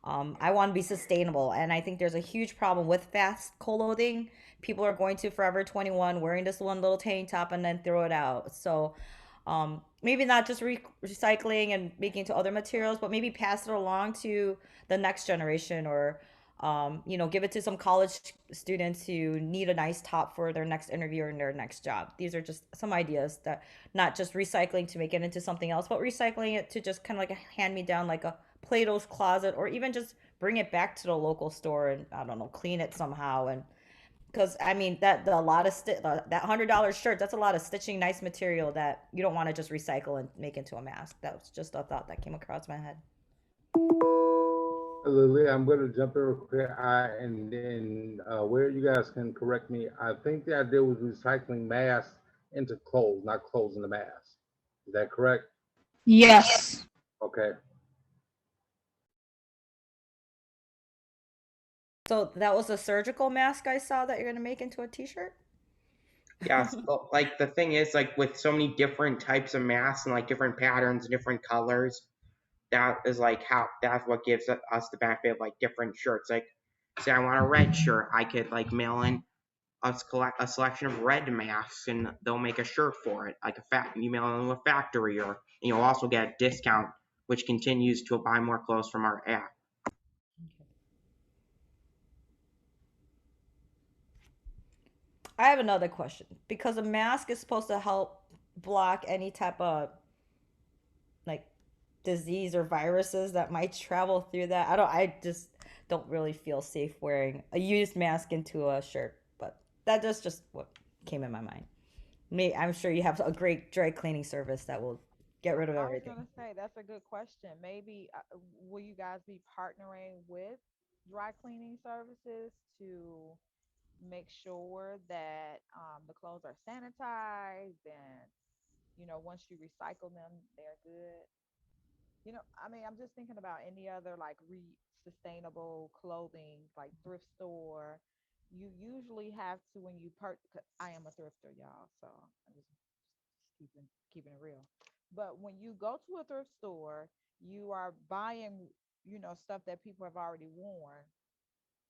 I want to be sustainable. And I think there's a huge problem with fast clothing. People are going to Forever 21 wearing this one little tank top and then throw it out. So maybe not just recycling and making into other materials, but maybe pass it along to the next generation or give it to some college students who need a nice top for their next interview or their next job. These are just some ideas that not just recycling to make it into something else, but recycling it to just kind of like a hand me down, like a Plato's closet, or even just bring it back to the local store and I don't know, clean it somehow. And because I mean that the a lot of that $100 shirt, that's a lot of stitching, nice material that you don't want to just recycle and make into a mask. That was just a thought that came across my head. Lily, I'm going to jump in real quick. And then where you guys can correct me, I think the idea was recycling masks into clothes, not clothes in the mask. Is that correct? Yes. Okay. So that was a surgical mask I saw that you're going to make into a t-shirt? Yes, but like the thing is like with so many different types of masks and like different patterns and different colors, that is like that's what gives us the benefit of like different shirts. Like say I want a red shirt, I could like mail in a selection of red masks and they'll make a shirt for it. Like you mail in a factory, or you'll also get a discount which continues to buy more clothes from our app. I have another question because a mask is supposed to help block any type of like disease or viruses that might travel through that. I just don't really feel safe wearing a used mask into a shirt, but that is just what came in my mind. I'm sure you have a great dry cleaning service that will get rid of I was everything. gonna say that's a good question. Maybe will you guys be partnering with dry cleaning services to make sure that the clothes are sanitized and once you recycle them, they're good. I mean, I'm just thinking about any other like sustainable clothing, like thrift store. You usually have to when you I am a thrifter, y'all, so I'm just keeping it real. But when you go to a thrift store, you are buying, stuff that people have already worn.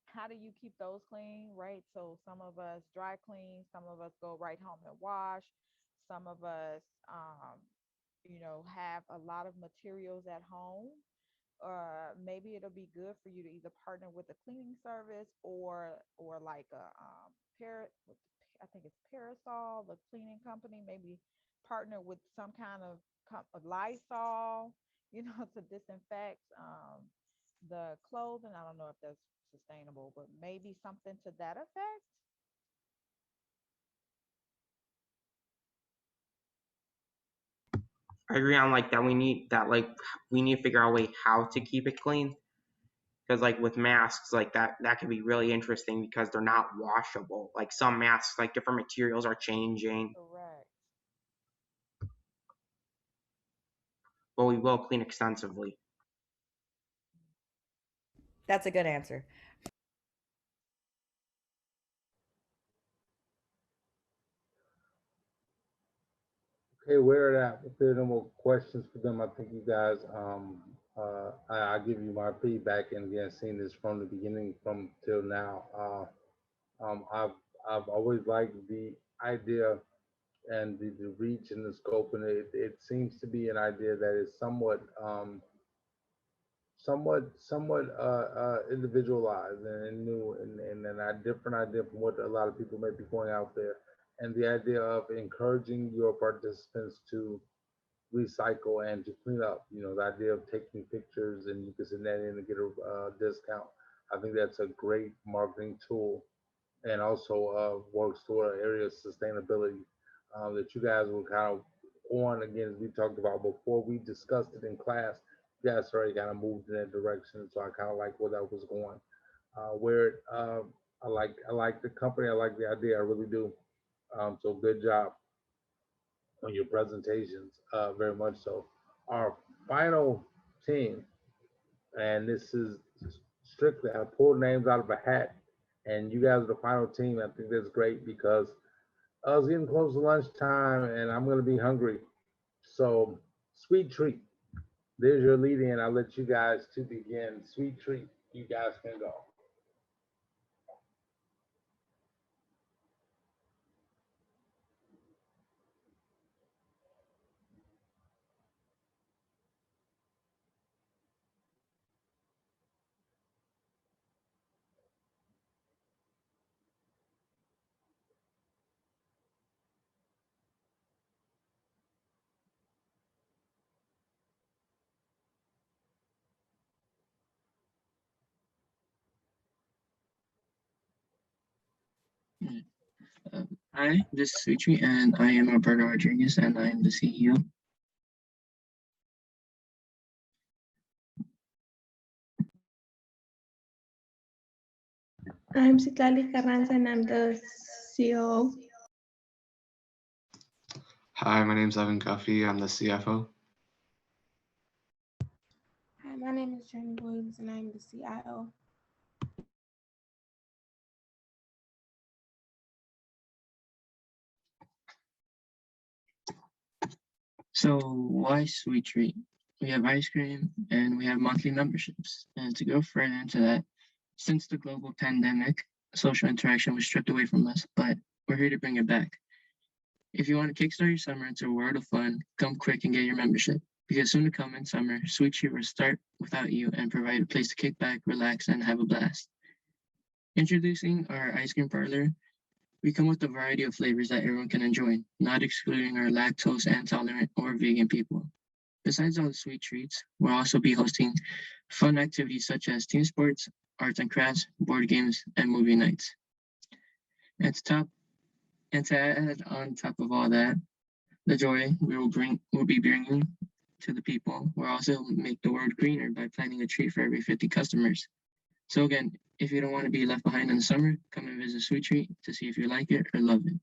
How do you keep those clean, right? So some of us dry clean, some of us go right home and wash, some of us, have a lot of materials at home. Maybe it'll be good for you to either partner with a cleaning service or like a pair with I think it's Parasol, the cleaning company, maybe partner with some kind of Lysol, to disinfect the clothing. I don't know if that's sustainable, but maybe something to that effect. I agree on like that. We need to figure out a way how to keep it clean. Because like with masks, like that could be really interesting because they're not washable. Like some masks, like different materials are changing. Correct. But we will clean extensively. That's a good answer. Okay, where at? If there are no more questions for them, I think you guys, I'll give you my feedback. And again, seeing this from the beginning from till now, I've always liked the idea and the reach and the scope, and it seems to be an idea that is somewhat individualized and new and a different idea from what a lot of people may be going out there. And the idea of encouraging your participants to recycle and to clean up. The idea of taking pictures and you can send that in and get a discount. I think that's a great marketing tool and also works toward an area of sustainability that you guys were kind of on again as we talked about before we discussed it in class. You guys already kind of moved in that direction, so I kind of like where that was going. Where I like the company, I like the idea, I really do. So good job on your presentations, very much so. Our final team, and this is strictly, I pulled names out of a hat, and you guys are the final team. I think that's great because I was getting close to lunchtime and I'm going to be hungry. So, sweet treat. There's your lead in. I'll let you guys to begin. Sweet treat. You guys can go. Hi, this is Suchi, and I am Alberto Rodriguez, and I am the CEO. I'm Citlali Carranza and I'm the COO. Hi, my name is Evan Guffey. I'm the CFO. Hi, my name is Jenny Williams and I'm the CIO. So why Sweet Treat? We have ice cream and we have monthly memberships. And to go further into that, since the global pandemic, social interaction was stripped away from us, but we're here to bring it back. If you want to kickstart your summer into a world of fun, come quick and get your membership. Because soon to come in summer, Sweet Treat will start without you and provide a place to kick back, relax, and have a blast. Introducing our ice cream parlor, we come with a variety of flavors that everyone can enjoy, not excluding our lactose intolerant or vegan people. Besides all the sweet treats, we'll also be hosting fun activities such as team sports, arts and crafts, board games, and movie nights. And to add on top of all that, the joy we'll be bringing to the people. We'll also make the world greener by planning a treat for every 50 customers. So again, if you don't want to be left behind in the summer, come and visit Sweet Treat to see if you like it or love it.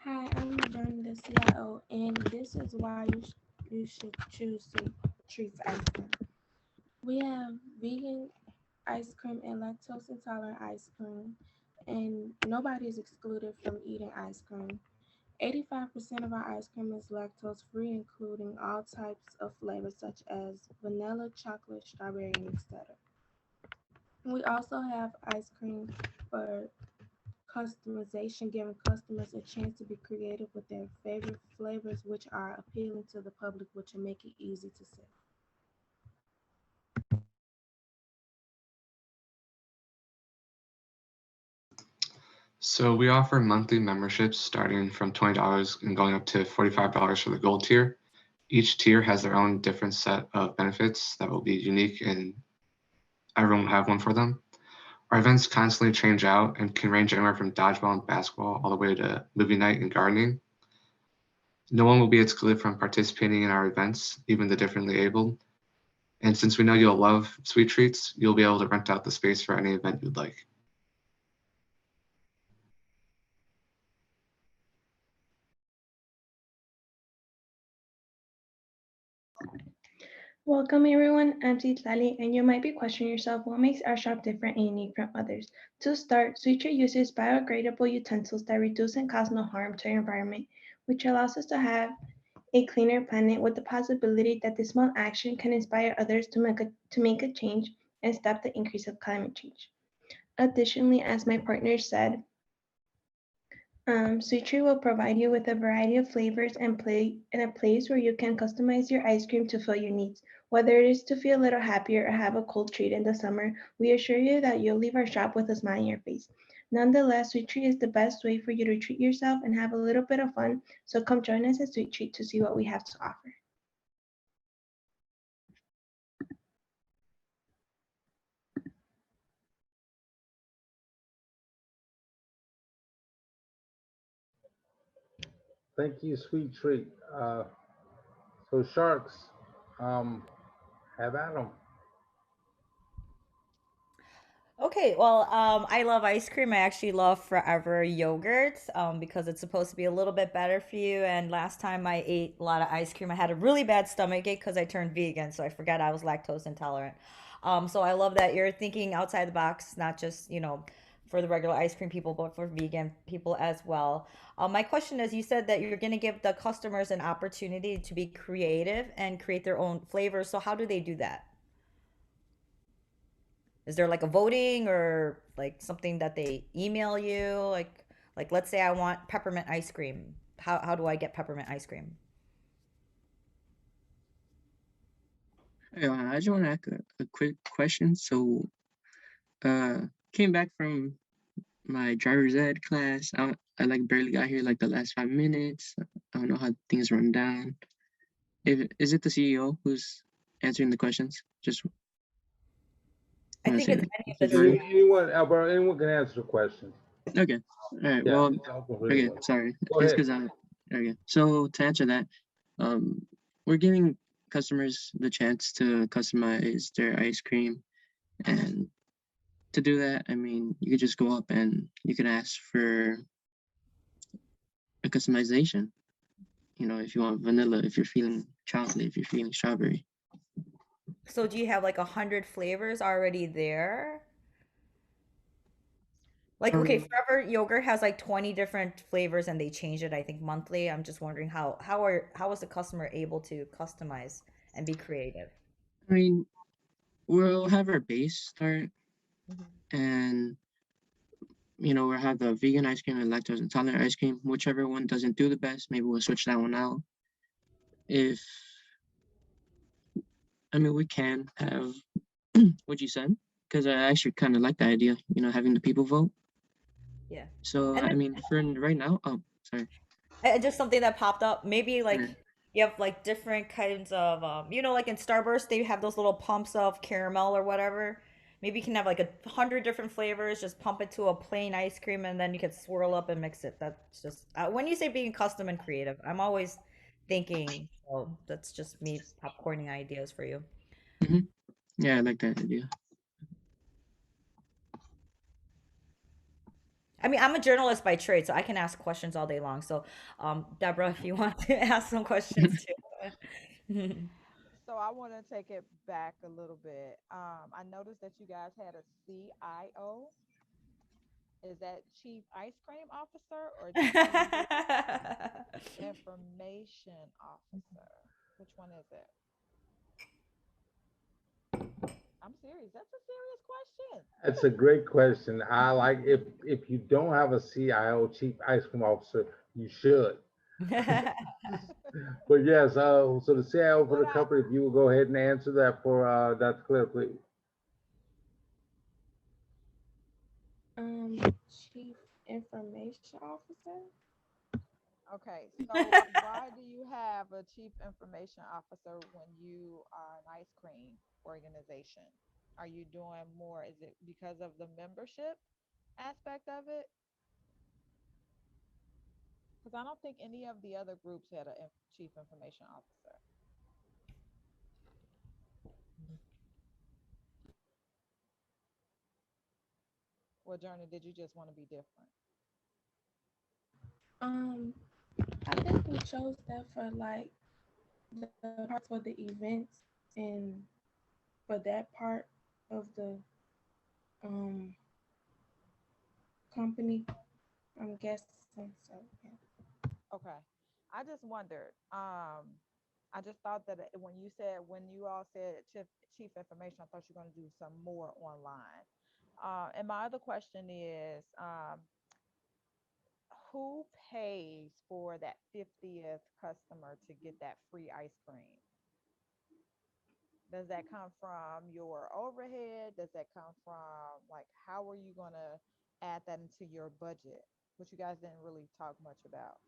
Hi, I'm Laverne, the CIO, and this is why you should choose Sweet Treats ice cream. We have vegan ice cream and lactose intolerant ice cream, and nobody is excluded from eating ice cream. 85% of our ice cream is lactose free, including all types of flavors such as vanilla, chocolate, strawberry, and etc. We also have ice cream for customization, giving customers a chance to be creative with their favorite flavors, which are appealing to the public, which will make it easy to sell. So we offer monthly memberships starting from $20 and going up to $45 for the gold tier. Each tier has their own different set of benefits that will be unique and everyone will have one for them. Our events constantly change out and can range anywhere from dodgeball and basketball all the way to movie night and gardening. No one will be excluded from participating in our events, even the differently abled. And since we know you'll love Sweet Treats, you'll be able to rent out the space for any event you'd like. Welcome everyone, I'm Citlali, and you might be questioning yourself what makes our shop different and unique from others. To start, Sweet Treat uses biodegradable utensils that reduce and cause no harm to our environment, which allows us to have a cleaner planet with the possibility that this small action can inspire others to make a change and stop the increase of climate change. Additionally, as my partner said, Sweet Treat will provide you with a variety of flavors and a place where you can customize your ice cream to fill your needs. Whether it is to feel a little happier or have a cold treat in the summer, we assure you that you'll leave our shop with a smile on your face. Nonetheless, Sweet Treat is the best way for you to treat yourself and have a little bit of fun, so come join us at Sweet Treat to see what we have to offer. Thank you, Sweet Treat. So Sharks, have at 'em. Okay, well, I love ice cream. I actually love Forever yogurt because it's supposed to be a little bit better for you. And last time I ate a lot of ice cream, I had a really bad stomachache because I turned vegan, so I forgot I was lactose intolerant. So I love that you're thinking outside the box, not just, for the regular ice cream people, but for vegan people as well. My question is, you said that you're going to give the customers an opportunity to be creative and create their own flavors. So how do they do that? Is there like a voting or like something that they email you? Like let's say I want peppermint ice cream. How do I get peppermint ice cream? Hey, I just want to ask a quick question. So, came back from my driver's ed class. I like barely got here like the last 5 minutes. I don't know how things run down. Is it the CEO who's answering the questions? Just I wanna think say it's that. any of the Any- two. Anyone, Albert, anyone can answer the question. Okay. All right. Yeah, Well, it's open for okay. anyone. Sorry. Go It's ahead. because okay. So to answer that, we're giving customers the chance to customize their ice cream, and to do that, I mean, you could just go up and you can ask for a customization. If you want vanilla, if you're feeling chocolate, if you're feeling strawberry. So do you have like 100 flavors already there? Like, okay, Um, Forever yogurt has like 20 different flavors and they change it, I think, monthly. I'm just wondering how is the customer able to customize and be creative? I mean, we'll have our base start, Mhm. and we'll have the vegan ice cream and lactose intolerant ice cream. Whichever one doesn't do the best, maybe we'll switch that one out. If we can have what you said, because I actually kind of like the idea, having the people vote. Yeah. So And I mean, for right now, oh, sorry. just something that popped up. Maybe like Mm. you have like different kinds of like in Starburst they have those little pumps of caramel or whatever. Maybe you can have like 100 different flavors, just pump it to a plain ice cream, and then you can swirl up and mix it. That's just when you say being custom and creative, I'm always thinking. So that's just me popcorning ideas for you. Hmm. Yeah, I like that idea. I mean, I'm a journalist by trade, so I can ask questions all day long. So, Deborah, if you want to ask some questions too. So I want to take it back a little bit. I noticed that you guys had a CIO. Is that Chief Ice Cream Officer or Chief Information Officer? Which one is it? I'm serious. That's a serious question. That's a great question. I like if you don't have a CIO, Chief Ice Cream Officer, you should. But yes, so the CIO for the company, if you will go ahead and answer that for Dr. Claire, please. Chief information officer. Okay, so why do you have a chief information officer when you are an ice cream organization? Are you doing more? Is it because of the membership aspect of it? Because I don't think any of the other groups had a chief information officer. Well, Journey, did you just want to be different? I think we chose that for like the parts for the events and for that part of the um company. I'm guessing so. Yeah. Okay. I just wondered. I just thought that when you said when you all said chief information, I thought you were going to do some more online. And my other question is, who pays for that 50th customer to get that free ice cream? Does that come from your overhead? Does that come from like how are you going to add that into your budget? Which you guys didn't really talk much about.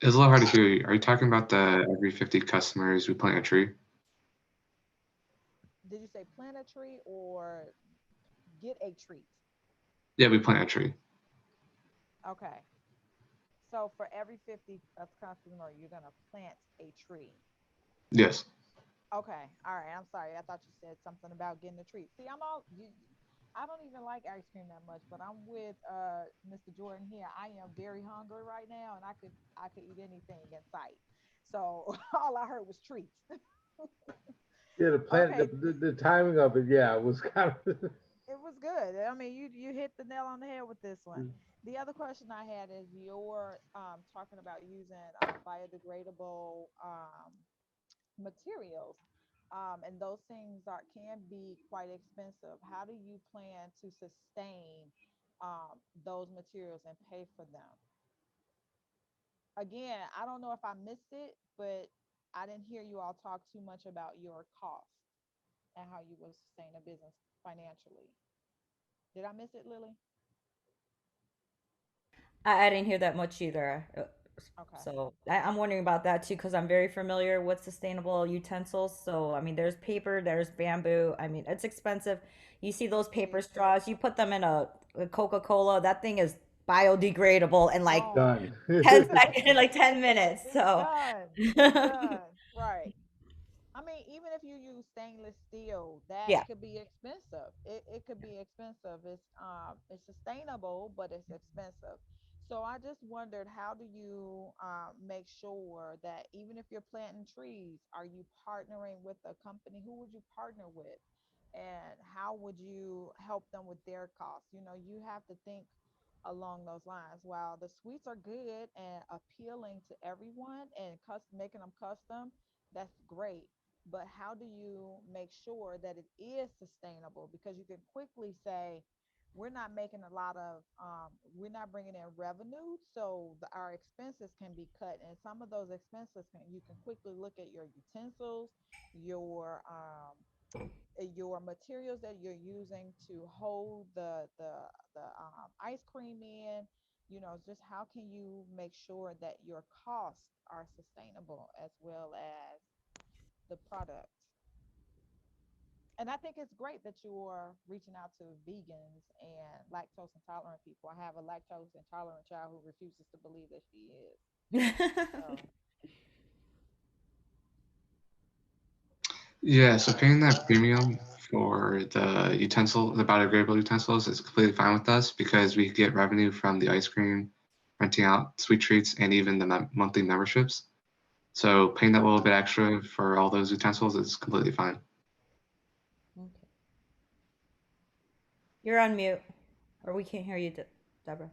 It's a little hard to hear you. Are you talking about the every 50 customers we plant a tree? Did you say plant a tree or get a treat? Yeah, we plant a tree. Okay. So for every 50 of customer, you're gonna plant a tree. Yes. Okay. All right. I'm sorry. I thought you said something about getting a treat. See, I don't even like ice cream that much, but I'm with Mr. Jordan here. I am very hungry right now, and I could eat anything in sight. So all I heard was treats. Yeah, the plan, Okay. the timing of it, yeah, was kind of. It was good. I mean, you hit the nail on the head with this one. The other question I had is you're talking about using biodegradable materials, and those things can be quite expensive. How do you plan to sustain those materials and pay for them? Again, I don't know if I missed it, but I didn't hear you all talk too much about your cost and how you will sustain a business financially. Did I miss it, Lily? I didn't hear that much either. Okay. So I'm wondering about that too, because I'm very familiar with sustainable utensils. So, I mean, there's paper, there's bamboo. I mean, it's expensive. You see those paper straws, you put them in a Coca-Cola, that thing is biodegradable in like Gone. 10 seconds, in like 10 minutes. It's So, done. It's done. Right. I mean, even if you use stainless steel, that yeah. could be expensive. It could be expensive. It's sustainable, but it's expensive. So I just wondered, how do you make sure that even if you're planting trees, are you partnering with a company? Who would you partner with? And how would you help them with their costs? You know, you have to think along those lines. While the sweets are good and appealing to everyone and making them custom, that's great. But how do you make sure that it is sustainable? Because you can quickly say, we're not making a lot of, we're not bringing in revenue, so our expenses can be cut. And some of those expenses you can quickly look at your utensils, your your materials that you're using to hold the ice cream in, you know, just how can you make sure that your costs are sustainable as well as the product. And I think it's great that you're reaching out to vegans and lactose intolerant people. I have a lactose intolerant child who refuses to believe that she is. So, Yeah, so paying that premium for the the biodegradable utensils is completely fine with us because we get revenue from the ice cream, renting out sweet treats, and even the monthly memberships. So paying that little bit extra for all those utensils is completely fine. Okay. You're on mute, or we can't hear you, Deborah.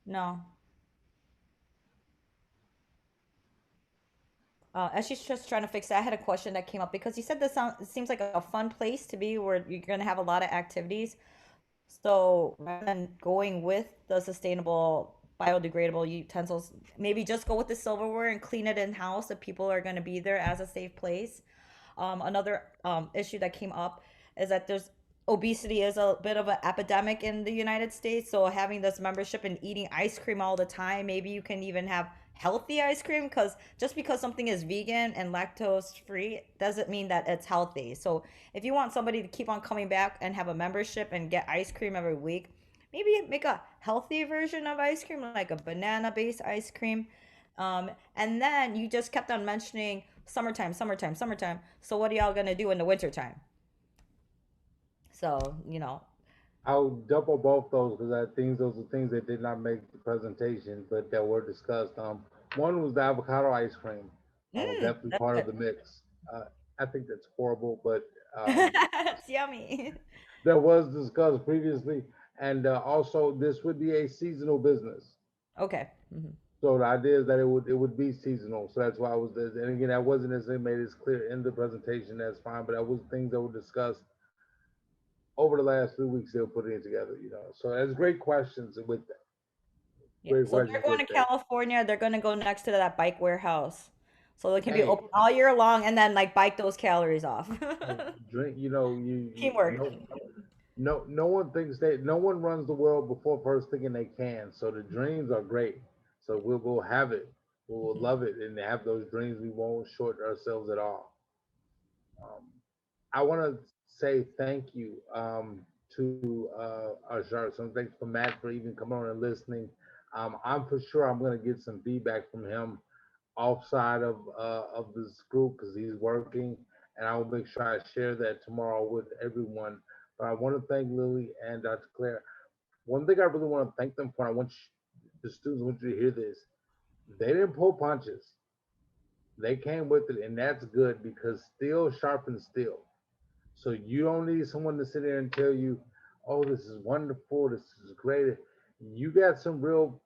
No. As she's just trying to fix that, I had a question that came up because you said it seems like a fun place to be where you're going to have a lot of activities. So rather than going with the sustainable biodegradable utensils. Maybe just go with the silverware and clean it in house if people are going to be there as a safe place. Another issue that came up is that there's obesity is a bit of an epidemic in the United States. So having this membership and eating ice cream all the time, maybe you can even have healthy ice cream, because just because something is vegan and lactose free doesn't mean that it's healthy. So if you want somebody to keep on coming back and have a membership and get ice cream every week, maybe make a healthy version of ice cream, like a banana based ice cream. And then you just kept on mentioning summertime. So what are y'all gonna do in the wintertime? So, I'll double both those because I think those are things that did not make the presentation, but that were discussed. One was the avocado ice cream. Definitely part of the mix. I think that's horrible, but it's yummy. that was discussed previously. And also, this would be a seasonal business. Okay. So the idea is that it would be seasonal. So that's why I was there. And again, that wasn't necessarily made as clear in the presentation. That's fine, but that was things that were discussed over the last 3 weeks. They'll put it together, So that's great questions with that. Yeah. So they're going to California. They're going to go next to that bike warehouse, so they can be open all year long and then like bike those calories off. Drink, Teamwork. No one thinks no one runs the world before first thinking they can. So the dreams are great. So we'll have it. We'll love it and have those dreams. We won't short ourselves at all. I want to say thank you to our sharks. And thanks for Matt for even coming on and listening. I'm for sure I'm going to get some feedback from him offside of this group because he's working, and I will make sure I share that tomorrow with everyone. But I want to thank Lily and Dr. Claire. One thing I really want to thank them for, I want the students want you to hear this. They didn't pull punches. They came with it, and that's good because steel sharpens steel. So you don't need someone to sit there and tell you, oh, this is wonderful, this is great. You got some real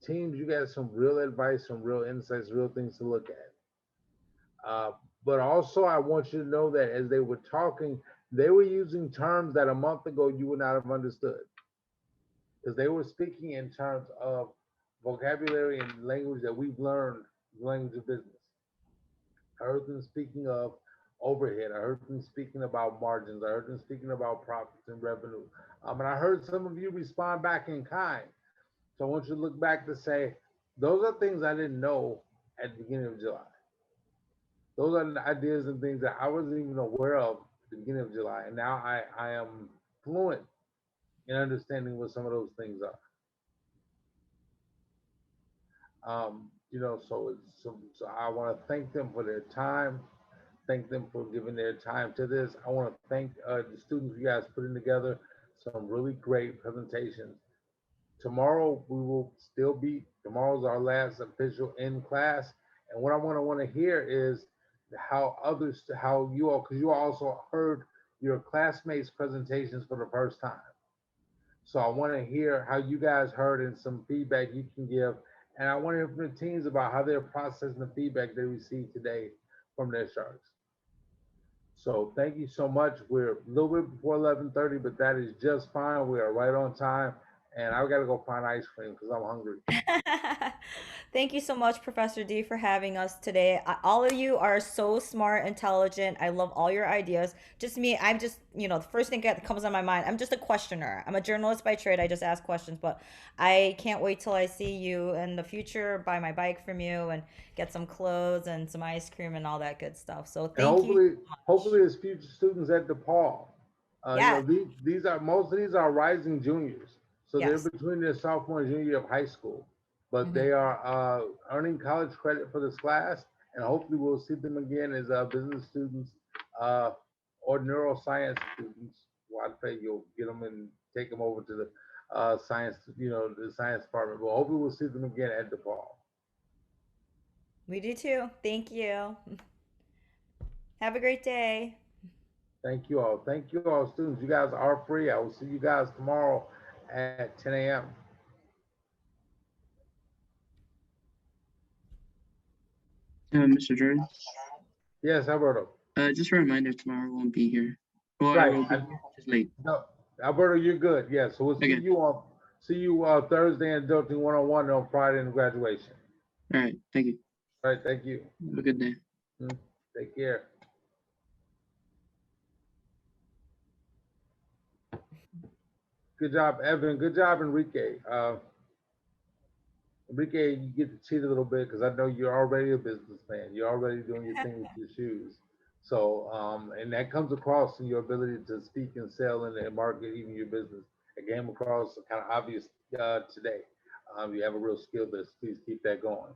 teams, you got some real advice, some real insights, real things to look at. But also, I want you to know that as they were talking, they were using terms that a month ago you would not have understood. Because they were speaking in terms of vocabulary and language that we've learned, language of business. I heard them speaking of overhead. I heard them speaking about margins. I heard them speaking about profits and revenue. And I heard some of you respond back in kind. So I want you to look back to say, those are things I didn't know at the beginning of July. Those are the ideas and things that I wasn't even aware of at the beginning of July. And now I am fluent in understanding what some of those things are. So I want to thank them for their time. Thank them for giving their time to this. I want to thank the students you guys putting together some really great presentations. Tomorrow we will still be, tomorrow's our last official in class. And what I want to hear is how you all, because you also heard your classmates' presentations for the first time. So I want to hear how you guys heard and some feedback you can give. And I want to hear from the teams about how they're processing the feedback they received today from their sharks. So thank you so much. We're a little bit before 11:30, but that is just fine. We are right on time. And I've got to go find ice cream because I'm hungry. Thank you so much, Professor D, for having us today. All of you are so smart, intelligent. I love all your ideas. Just me, I'm just, the first thing that comes on my mind, I'm just a questioner. I'm a journalist by trade. I just ask questions, but I can't wait till I see you in the future, buy my bike from you and get some clothes and some ice cream and all that good stuff. So thank you. Hopefully as future students at DePaul. Yeah. Most of these are rising juniors. So Yes. they're between their sophomore and junior year of high school, but they are earning college credit for this class, and hopefully we'll see them again as business students or neuroscience students. Well, I'd say you'll get them and take them over to the science, the science department. But hopefully we'll see them again at DePaul. We do too. Thank you. Have a great day. Thank you all. Thank you all, students. You guys are free. I will see you guys tomorrow at 10 a.m. Mr. Jordan? Yes, Alberto. Just a reminder, tomorrow won't be here. Well, Right. I will be here, just late. No, Alberto, you're good. Yes, so we'll see you on See you Thursday in Adulting 101 on Friday in graduation. All right. Thank you. All right, thank you. Have a good day. Take care. Good job, Evan. Good job, Enrique. Enrique, you get to cheat a little bit because I know you're already a businessman. You're already doing your thing with your shoes. So, and that comes across in your ability to speak and sell and market even your business. It came across kind of obvious today. You have a real skill there. So please keep that going.